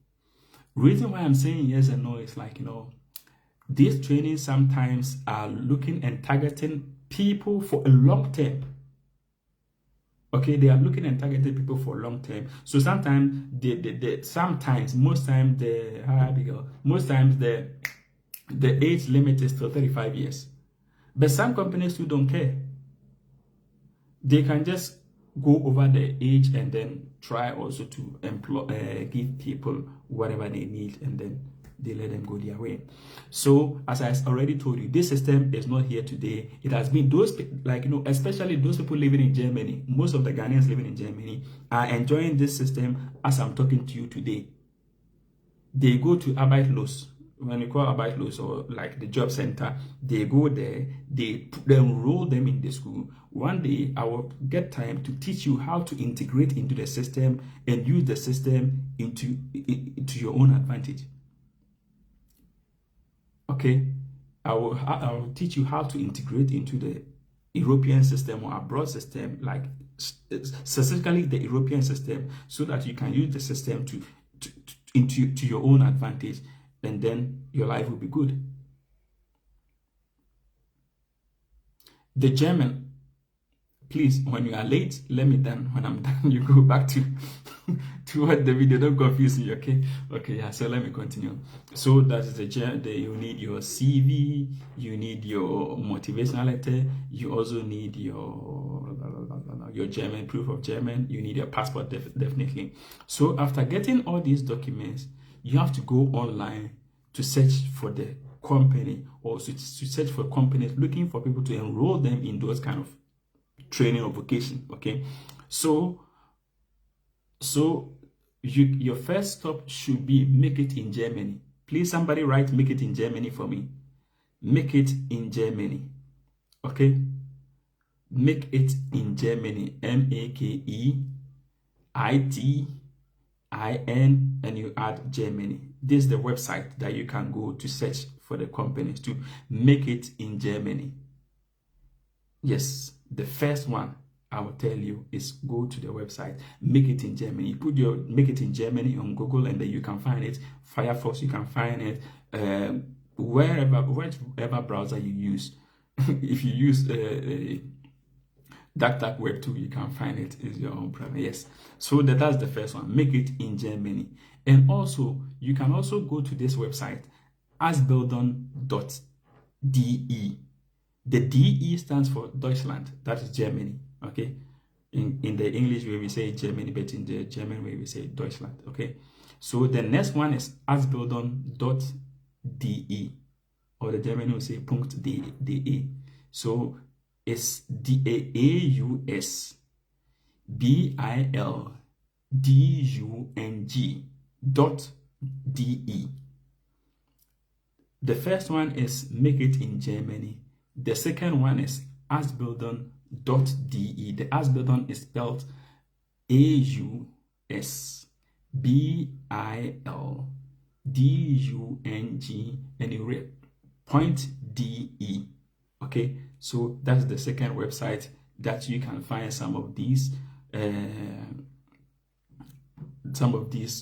Speaker 1: Reason why I'm saying yes and no is like, these trainings sometimes are looking and targeting people for a long term. Okay, they are looking and targeting people for long term. So sometimes most times the age limit is still 35 years. But some companies who don't care. They can just go over the age and then try also to give people whatever they need, and then they let them go their way. So as I already told you, this system is not here today. It has been those, especially those people living in Germany. Most of the Ghanaians living in Germany are enjoying this system as I'm talking to you today. They go to Arbeitslos. When you call Arbeitslos, or like the job center, they go there, they enroll them in the school. One day I will get time to teach you how to integrate into the system and use the system into your own advantage. Okay, I will teach you how to integrate into the European system or abroad system, like specifically the European system, so that you can use the system to your own advantage, and then your life will be good. The German, please, when you are late, let me done. When I'm done, you go back to what the video. Don't confuse me, okay? Okay, yeah. So let me continue. So that is you need your CV, you need your motivational letter, you also need your German proof of German, you need your passport definitely. So after getting all these documents, you have to go online to search for the company, or to search for companies looking for people to enroll them in those kind of training or vocation. Okay, so your first stop should be make it in Germany. Please, somebody write make it in Germany for me. Make it in Germany. Okay, make it in Germany. MAKEITIN, and you add Germany. This is the website that you can go to search for the companies to make it in Germany. Yes, the first one I will tell you is go to the website, make it in Germany. You put your make it in Germany on Google, and then you can find it. Firefox, you can find it wherever browser you use. If you use DuckDuckWeb too, you can find it. Is your own problem. Yes. So that's the first one. Make it in Germany. And also, you can also go to this website, asbildung.de. The DE stands for Deutschland. That is Germany. Okay. In the English way we say Germany, but in the German way we say Deutschland. Okay. So the next one is asbildung.de, or the German will say .de. So it's AUSBILDUNG.de. The first one is make it in Germany. The second one is asbildung.de. The asbildung is spelled AUSBILDUNG, and you read .de. Okay, so that's the second website that you can find some of these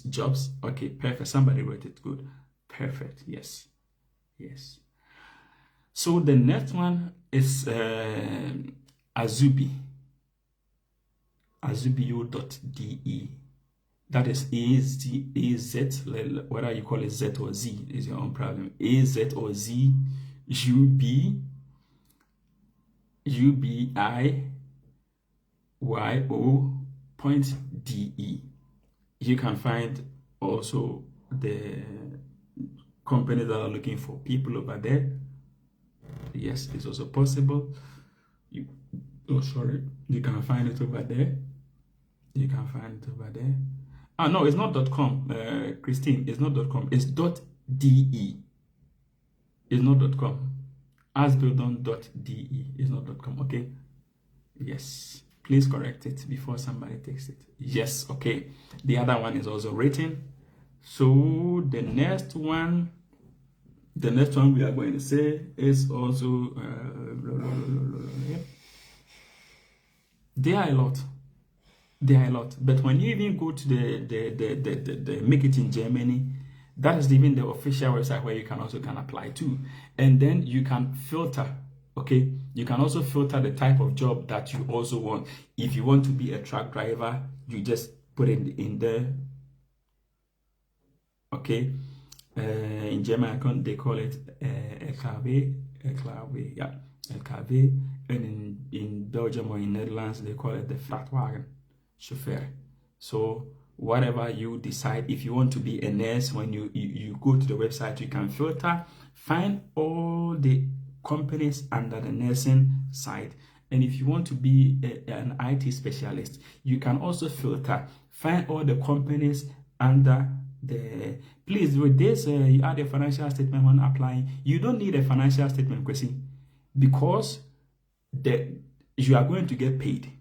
Speaker 1: jobs. Okay, perfect. Somebody wrote it good. Perfect. Yes. So the next one is azubio.de. That is AZ, whether you call it Z or Z is your own problem. AZ or Z, UBIYO.de. You can find also the companies that are looking for people over there. Yes, it's also possible. You can find it over there. No, it's not .com. Christine, it's not .com. It's .de. It's not .com. Asbildung.de is not .com, okay? Yes, please correct it before somebody takes it. Yes, okay. The other one is also written. So the next one we are going to say is also there are a lot. But when you even go to the Make It in Germany, that is even the official website where you can apply to, and then you can filter. Okay, you can also filter the type of job that you also want. If you want to be a truck driver, you just put it in there. Okay, in German they call it LKW, yeah, LKW, and in Belgium or in Netherlands they call it the Vrachtwagen chauffeur. So whatever you decide, if you want to be a nurse, when you go to the website, you can filter, find all the companies under the nursing side. And if you want to be an IT specialist, you can also filter, find all the companies under the. Please, with this, you add a financial statement when applying. You don't need a financial statement, question, because you are going to get paid.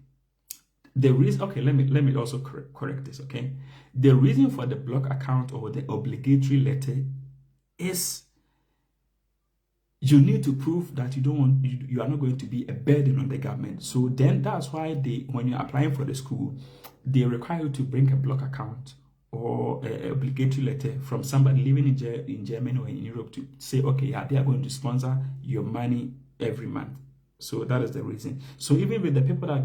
Speaker 1: The reason, okay, let me also correct this, okay? The reason for the block account or the obligatory letter is you need to prove that you are not going to be a burden on the government. So then that's why when you're applying for the school, they require you to bring a block account or an obligatory letter from somebody living in Germany or in Europe to say, okay, yeah, they are going to sponsor your money every month. So that is the reason. So even with the people that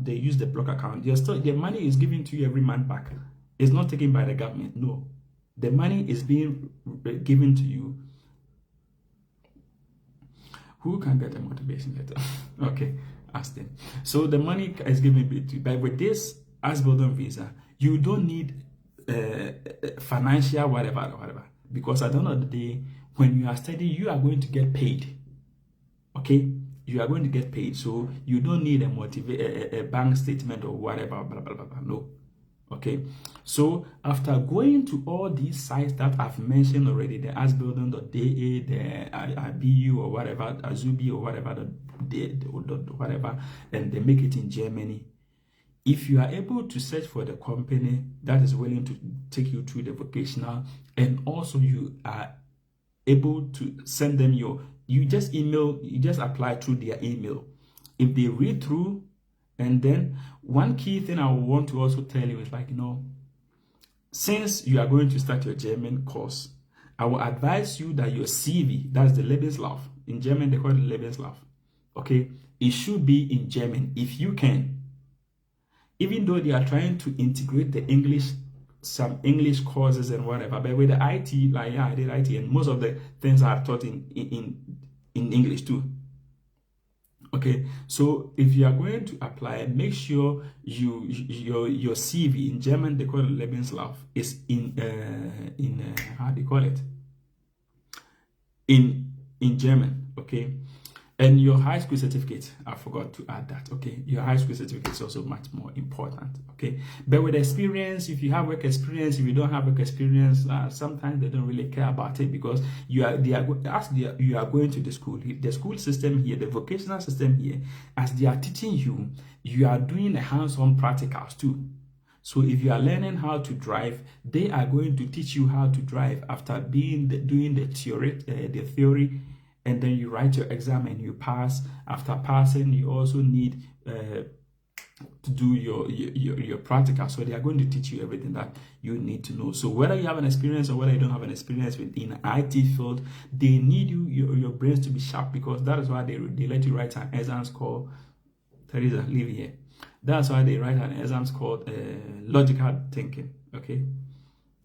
Speaker 1: they use the block account, their money is given to you every month back. It's not taken by the government. No, the money is being given to you. Who can get a motivation letter? Okay, ask them. So the money is given to you. But with this Asbildung visa, you don't need financial whatever, because at the end of the day, when you are studying, you are going to get paid. Okay, you are going to get paid, so you don't need a bank statement or whatever, blah, blah, blah, blah. No. Okay, so after going to all these sites that I've mentioned already, the Asbildung.de, the IBU or whatever, Azubi or whatever, whatever, and they Make It in Germany. If you are able to search for the company that is willing to take you through the vocational, and also you are able to send them you just apply through their email. If they read through, and then one key thing I want to also tell you is, like, since you are going to start your German course, I will advise you that your CV, that's the Lebenslauf. In German, they call it Lebenslauf. Okay, it should be in German if you can. Even though they are trying to integrate some English courses and whatever, but with the IT, like, yeah, I did IT, and most of the things are taught in English too. Okay, so if you are going to apply, make sure your CV in German, they call it Lebenslauf, is in how do you call it? In German, okay. And your high school certificate, I forgot to add that, okay? Your high school certificate is also much more important, okay? But with experience, if you have work experience, if you don't have work experience, sometimes they don't really care about it, because you are going to the school system here, the vocational system here, as they are teaching you, you are doing the hands-on practicals too. So if you are learning how to drive, they are going to teach you how to drive after doing the theory, and then you write your exam and you pass. After passing, you also need to do your practical. So they are going to teach you everything that you need to know. So whether you have an experience or whether you don't have an experience within IT field, they need your brains to be sharp, because that is why they let you write an exams called, Teresa, leave here. That's why they write an exams called logical thinking. Okay,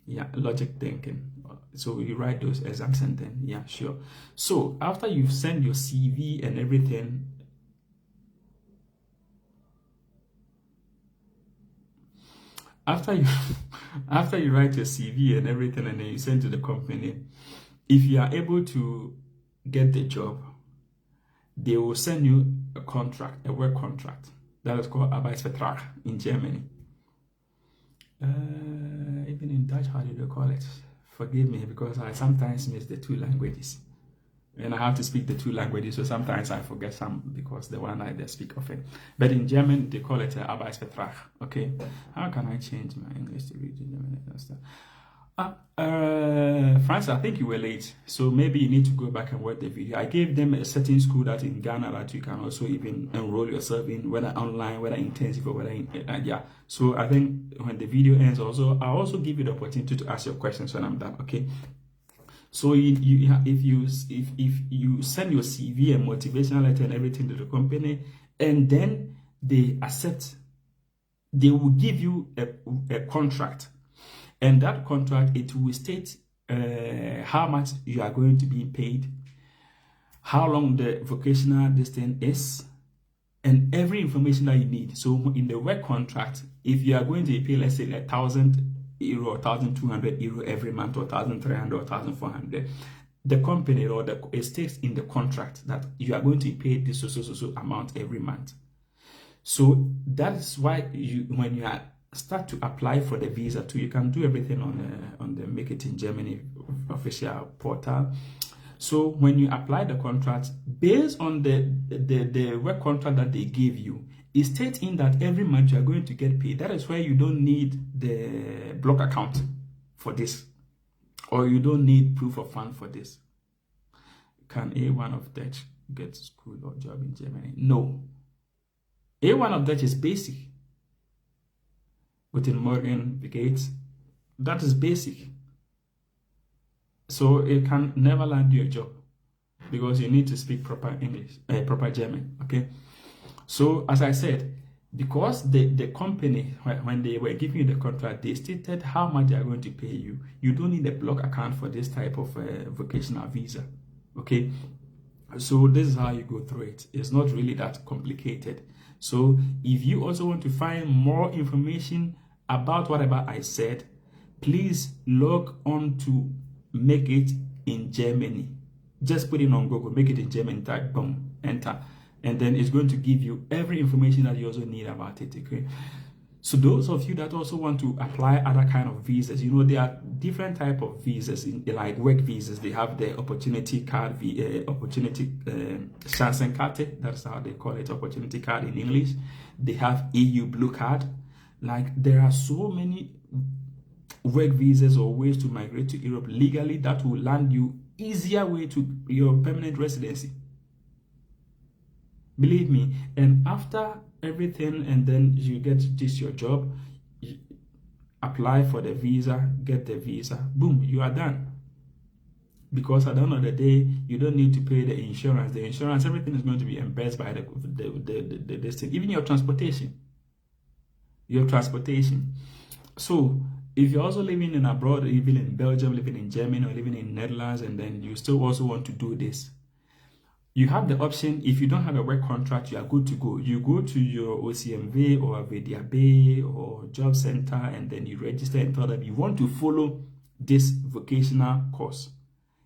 Speaker 1: yeah, logic thinking. So you write those exams, and then, yeah, sure. So after you've sent your CV and everything, after you write your CV and everything, and then you send to the company, if you are able to get the job, they will send you a contract, a work contract, that is called Arbeitsvertrag in Germany. Even in Dutch, how do they call it? Forgive me, because I sometimes miss the two languages. And I have to speak the two languages, so sometimes I forget some because the one I speak often. But in German, they call it Arbeitsvertrag. Okay, how can I change my English to read German? Francis, I think you were late, so maybe you need to go back and watch the video. I gave them a certain school that in Ghana that you can also even enroll yourself in, whether online, whether intensive, or whether in, yeah. So I think when the video ends, I'll also give you the opportunity to ask your questions when I'm done. Okay. So if you send your CV and motivational letter and everything to the company, and then they accept, they will give you a contract. And that contract, it will state how much you are going to be paid, how long the vocational distance is, and every information that you need. So in the work contract, if you are going to pay, let's say, like €1,000 or €1,200 every month, or 1,300 or 1,400, the company or it states in the contract that you are going to pay this so amount every month. So that is why when you start to apply for the visa too, you can do everything on the Make It in Germany official portal. So when you apply the contract, based on the work contract that they give you, it states in that every month you are going to get paid. That is why you don't need the block account for this, or you don't need proof of fund for this. Can A1 of Dutch get school or job in Germany? No. A1 of Dutch is basic. Within Morgan Gates, that is basic. So it can never land you a job because you need to speak proper English, proper German. Okay. So as I said, because the company, when they were giving you the contract, they stated how much they are going to pay you. You don't need a block account for this type of vocational visa. Okay. So this is how you go through it. It's not really that complicated. So if you also want to find more information about whatever I said, please log on to Make It in Germany. Just put it on Google, Make It in Germany, type, boom, enter. And then it's going to give you every information that you also need about it, okay? So those of you that also want to apply other kind of visas, you know, there are different type of visas, like work visas. They have the opportunity card, opportunity Chancenkarte, that's how they call it, opportunity card in English. They have EU Blue Card. Like, there are so many work visas or ways to migrate to Europe legally that will land you easier way to your permanent residency. Believe me. And after everything, and then you get this your job, you apply for the visa, get the visa, boom, you are done. Because at the end of the day, you don't need to pay the insurance. The insurance, everything is going to be embedded by this thing, even your transportation. So if you're also living in abroad, living in Belgium, living in Germany, or living in Netherlands, and then you still also want to do this, you have the option. If you don't have a work contract, you are good to go. You go to your OCMV or VDAB or job center, and then you register and tell them you want to follow this vocational course.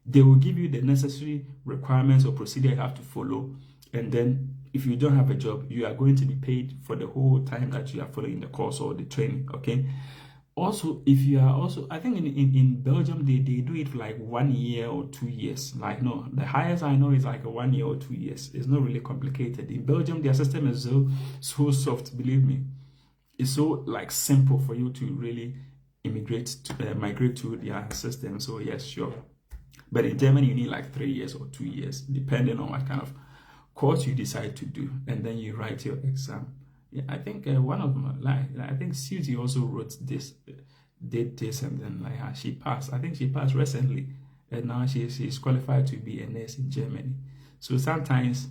Speaker 1: They will give you the necessary requirements or procedure you have to follow. And then if you don't have a job, you are going to be paid for the whole time that you are following the course or the training, okay? Also, if you are also, I think in Belgium, they do it for like 1 year or 2 years. Like, no, the highest I know is like a 1 year or 2 years. It's not really complicated. In Belgium, their system is so soft, believe me. It's so like simple for you to really migrate to their system. So yes, sure. But in Germany, you need like 3 years or 2 years, depending on what kind of course you decide to do, and then you write your exam. Yeah, I think one of them, I think Susie also wrote this, did this, and then like she passed. I think she passed recently, and now she's qualified to be a nurse in Germany. So sometimes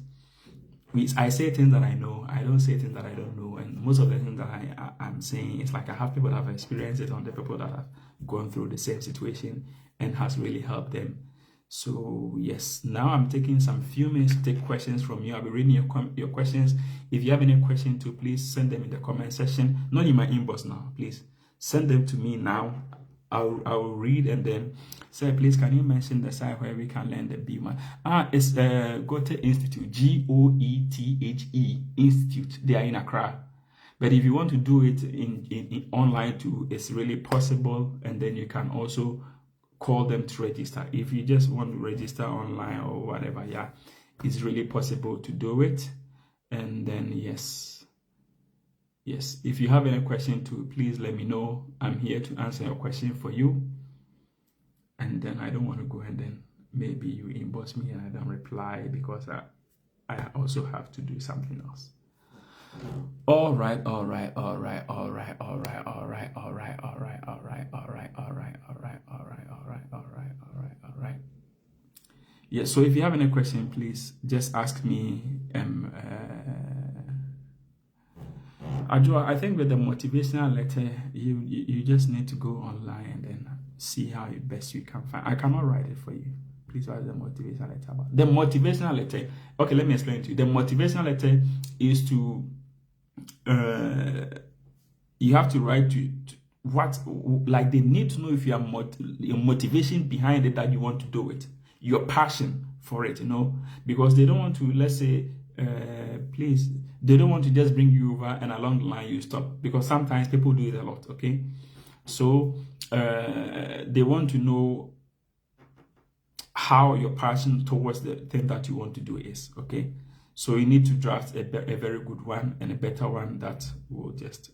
Speaker 1: I say things that I know, I don't say things that I don't know, and most of the things that I'm saying, it's like I have people that have experienced it on the people that have gone through the same situation and has really helped them. So yes, now I'm taking some few minutes to take questions from you. I'll be reading your questions. If you have any question too, please send them in the comment section. Not in my inbox now, please. Send them to me now. I will read and then say, please, can you mention the site where we can learn the B1? It's Goethe Institute, Goethe Institute. They are in Accra. But if you want to do it in online too, it's really possible. And then you can also call them to register. If you just want to register online or whatever, yeah, it's really possible to do it. And then yes, if you have any question too, please let me know. I'm here to answer your question for you. And then I don't want to go and then maybe you inbox me and I don't reply because I also have to do something else. All right. Yeah, so if you have any question, please just ask me. Ajua, I think with the motivational letter, you just need to go online and then see how best you can find. I cannot write it for you. Please write the motivational letter about. The motivational letter. Okay, let me explain to you. The motivational letter is to you have to write to what, like they need to know if you are your motivation behind it, that you want to do it, your passion for it, because they don't want to, let's say, please, they don't want to just bring you over and along the line you stop, because sometimes people do it a lot. Okay, so they want to know how your passion towards the thing that you want to do is. Okay, so you need to draft a very good one and a better one that will just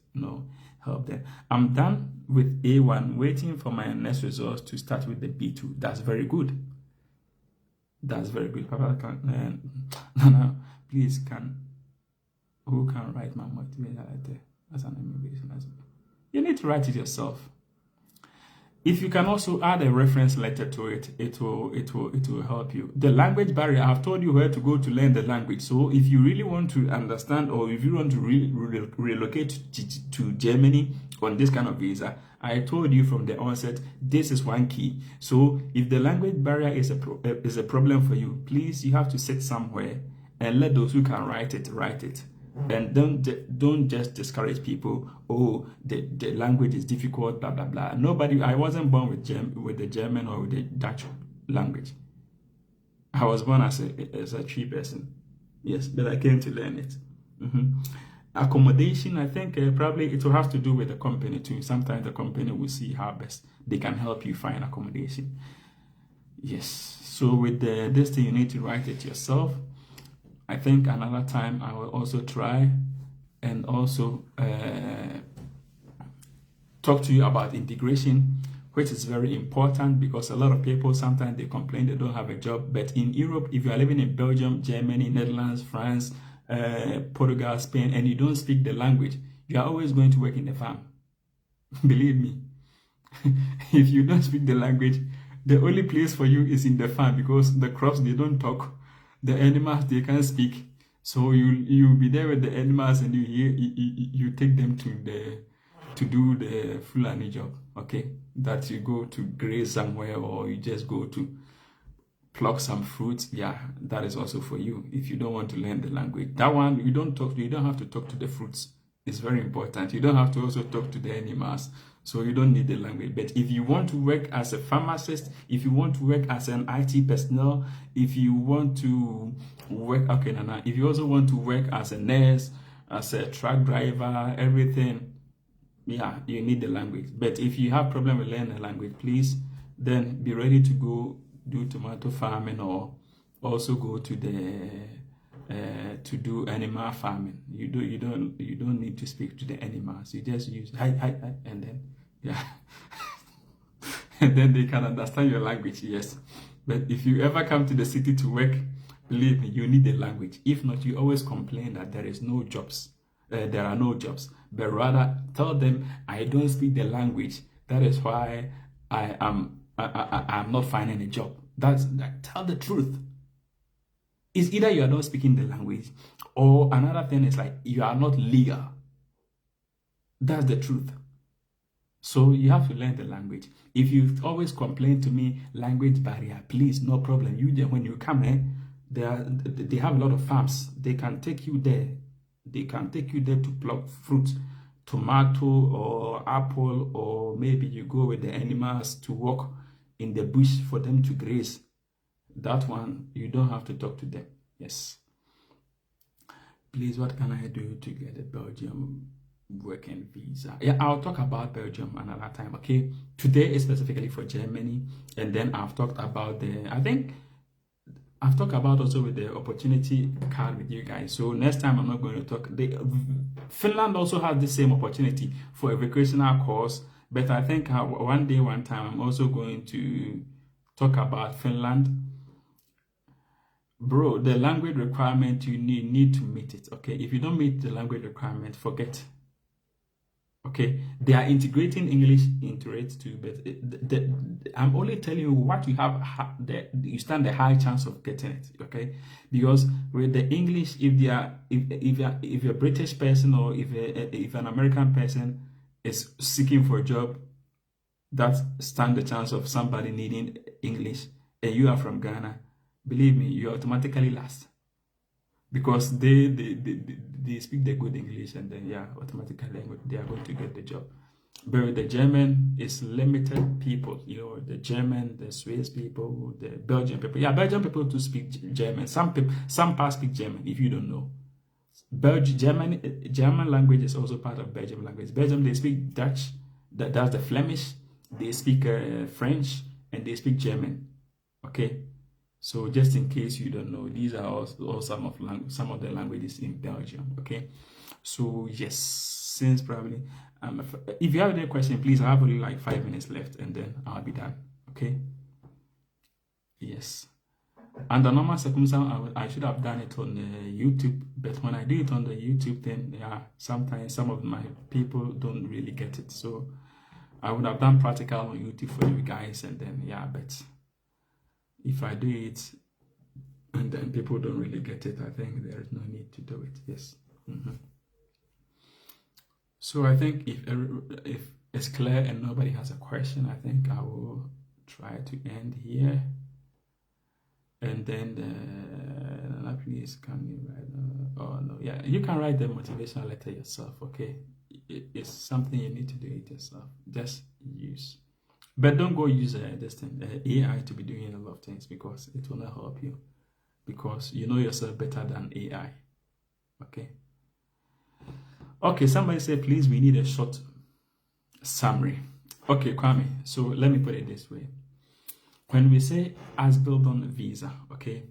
Speaker 1: help them. I'm done with A1, waiting for my next results to start with the B2. That's very good. That's very good. Papa no, please, who can write my motivation letter as an immigration? You need to write it yourself. If you can also add a reference letter to it, it will help you. The language barrier, I've told you where to go to learn the language. So if you really want to understand, or if you want to relocate to Germany on this kind of visa, I told you from the onset, this is one key. So if the language barrier is a problem for you, please, you have to sit somewhere and let those who can write it. And don't just discourage people. Oh, the language is difficult, blah blah blah. Nobody. I wasn't born with the German or with the Dutch language. I was born as a tree person. Yes, but I came to learn it. Accommodation, I think probably it will have to do with the company too. Sometimes the company will see how best they can help you find accommodation. Yes. So with this thing, you need to write it yourself. I think another time I will also try and also talk to you about integration, which is very important, because a lot of people, sometimes they complain they don't have a job. But in Europe, if you are living in Belgium, Germany, Netherlands, France, Portugal, Spain, and you don't speak the language, you are always going to work in the farm. Believe me. If you don't speak the language, the only place for you is in the farm, because the crops, they don't talk. The animals, they can't speak, so you'll be there with the animals, and you take them to do the Fulani job. Okay, that you go to graze somewhere, or you just go to pluck some fruits. Yeah, that is also for you if you don't want to learn the language. That one, you don't have to talk to the fruits. It's very important. You don't have to also talk to the animals, so you don't need the language. But if you want to work as a pharmacist, if you want to work as an IT personnel, if you want to work, if you also want to work as a nurse, as a truck driver, everything, yeah, you need the language. But if you have problem with learning the language, please, then be ready to go do tomato farming, or also go to to do animal farming. You don't need to speak to the animals. You just use hi, and then yeah, and then they can understand your language. Yes, but if you ever come to the city to work, believe me, you need the language. If not, you always complain that there is no jobs. There are no jobs, but rather tell them, I don't speak the language. That is why I'm not finding a job. Tell the truth. It's either you are not speaking the language, or another thing is like you are not legal. That's the truth. So you have to learn the language. If you always complain to me, language barrier, please, no problem. When you come in, they have a lot of farms. They can take you there. They can take you there to pluck fruit, tomato or apple, or maybe you go with the animals to walk in the bush for them to graze. That one, you don't have to talk to them. Yes. Please, what can I do to get a Belgium working visa. Yeah, I'll talk about Belgium another time. Okay, today is specifically for Germany, and then I've talked about I think I've talked about also with the opportunity card with you guys. So next time I'm not going to talk. Finland also has the same opportunity for a recreational course, but I think one day, one time, I'm also going to talk about Finland. Bro, the language requirement you need to meet it. Okay, if you don't meet the language requirement, forget. Okay, they are integrating English into it too, but I'm only telling you what you have. You stand a high chance of getting it. Okay, because with the English, if you're a British person or if an American person is seeking for a job, that stand the chance of somebody needing English, and you are from Ghana. Believe me, you automatically last because they speak the good English, and then yeah, automatically they are going to get the job. But with the German, it's limited people. You know, the German, the Swiss people, the Belgian people. Yeah, Belgian people do speak German. Some parts speak German. If you don't know, German language is also part of Belgian language. Belgium, they speak Dutch. That's the Flemish. They speak French, and they speak German. Okay. So just in case you don't know, these are all some of the languages in Belgium. Okay, so yes, since probably if you have any question, please, I have only like 5 minutes left, and then I'll be done. Okay. Yes. Under normal circumstances, I should have done it on YouTube, but when I do it on the YouTube, then yeah, sometimes some of my people don't really get it. So I would have done practical on YouTube for you guys, and then yeah, but if I do it and then people don't really get it, I think there is no need to do it. Yes. So I think if it's clear and nobody has a question, I think I will try to end here. And then please, can you write? Oh no, yeah, you can write the motivational letter yourself. Okay, it's something you need to do it yourself. Just use. But don't go use this thing, AI, to be doing a lot of things, because it will not help you, because you know yourself better than AI. Okay. Okay, somebody said, please, we need a short summary. Okay, Kwame, so let me put it this way. When we say as-built-on visa, okay,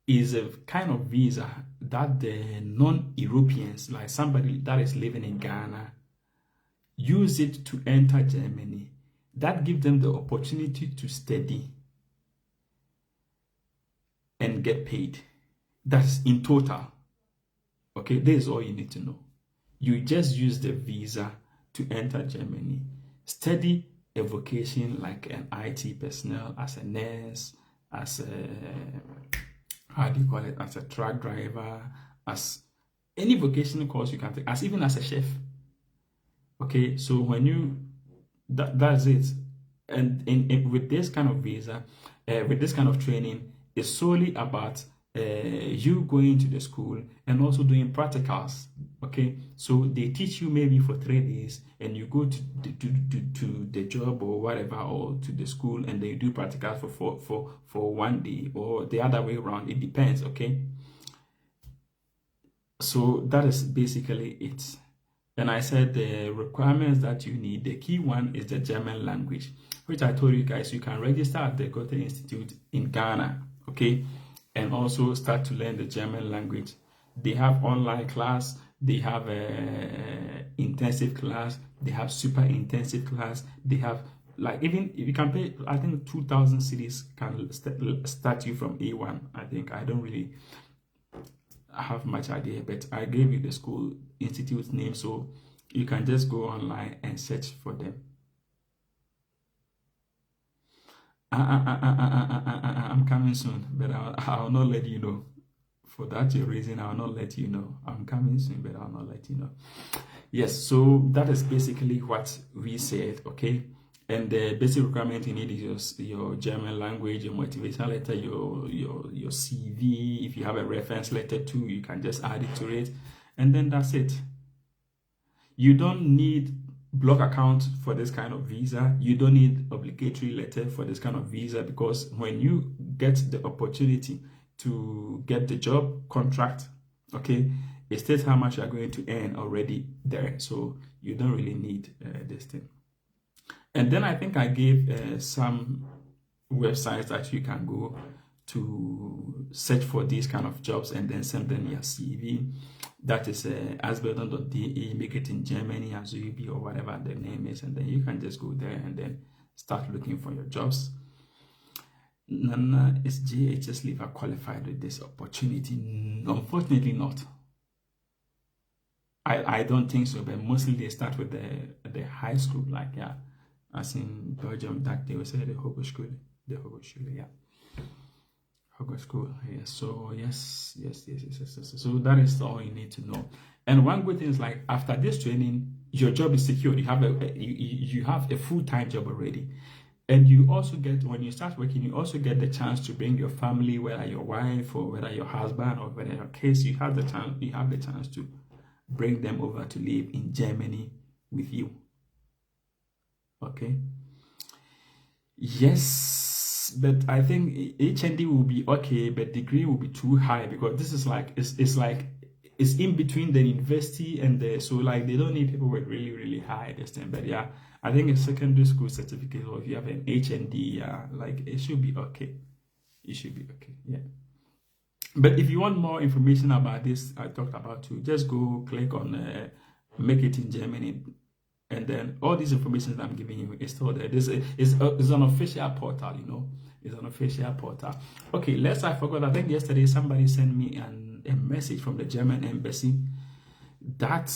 Speaker 1: is a kind of visa that the non-Europeans, like somebody that is living in Ghana, use it to enter Germany. That gives them the opportunity to study and get paid. That's in total. Okay, this is all you need to know. You just use the visa to enter Germany. Study a vocation like an IT personnel, as a nurse, as a, how do you call it, as a truck driver, as any vocational course you can take, as even as a chef. Okay, so when you that's it. And with this kind of visa, with this kind of training, it's solely about you going to the school and also doing practicals. Okay, so they teach you maybe for 3 days, and you go to the job or whatever, or to the school, and they do practicals for 1 day, or the other way around. It depends. Okay, so that is basically it. And I said the requirements that you need, the key one is the German language, which I told you guys you can register at the Goethe Institute in Ghana, okay, and also start to learn the German language. They have online class, they have intensive class, they have super intensive class, they have, like, even if you can pay, I think 2,000 cities can start you from A1. I think, I don't really have much idea, but I gave you the school institute's name, so you can just go online and search for them. I'm coming soon, but I'll not let you know. For that reason, I'll not let you know. I'm coming soon, but I'll not let you know. Yes, so that is basically what we said. Okay, and the basic requirement you need is your German language, your motivational letter, your CV. If you have a reference letter too, you can just add it to it, and then that's it. You don't need block account for this kind of visa. You don't need obligatory letter for this kind of visa, because when you get the opportunity to get the job contract, okay, it states how much you are going to earn already there, so you don't really need this thing. And then I think I gave some websites that you can go to search for these kind of jobs and then send them your CV. That is asbildung.de, make it in Germany, Azubi, or whatever the name is, and then you can just go there and then start looking for your jobs. Nana, is JHS Liver qualified with this opportunity? Unfortunately not. I don't think so, but mostly they start with the high school, like, yeah, as in Belgium, that they will say the Hogeschool, yeah. School, yes. So yes. So that is all you need to know. And one good thing is, like, after this training, your job is secured. You have you have a full-time job already, and you also get, when you start working, you also get the chance to bring your family, whether your wife or whether your husband or whether your kids. You have the chance to bring them over to live in Germany with you. Okay. Yes, but I think HND will be okay, but degree will be too high, because this is like it's in between the university and the, so like they don't need people with really high distance. But yeah, I think a secondary school certificate, or if you have an HND, like it should be okay. It should be okay. Yeah. But if you want more information about this I talked about too, just go click on Make It in Germany, and then all these information that I'm giving you is still there. This is an official portal, you know. It's an official portal. Okay, I forgot. I think yesterday somebody sent me a message from the German embassy. That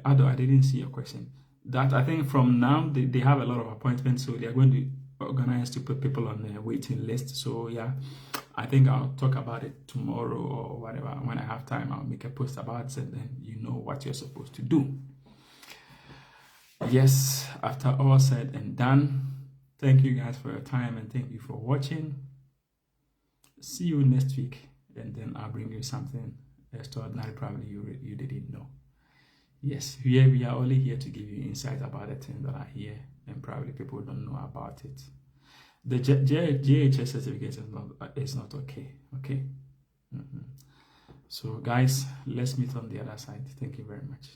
Speaker 1: although I didn't see your question. That I think from now they have a lot of appointments, so they are going to organize to put people on the waiting list. So yeah, I think I'll talk about it tomorrow or whatever. When I have time, I'll make a post about it, and then you know what you're supposed to do. Yes, after all said and done, thank you guys for your time, and thank you for watching. See you next week, and then I'll bring you something extraordinary, probably you didn't know. Yes, here we are only here to give you insight about the things that are here, and probably people don't know about it. The JHS certificate is not okay. Okay. So guys, let's meet on the other side. Thank you very much.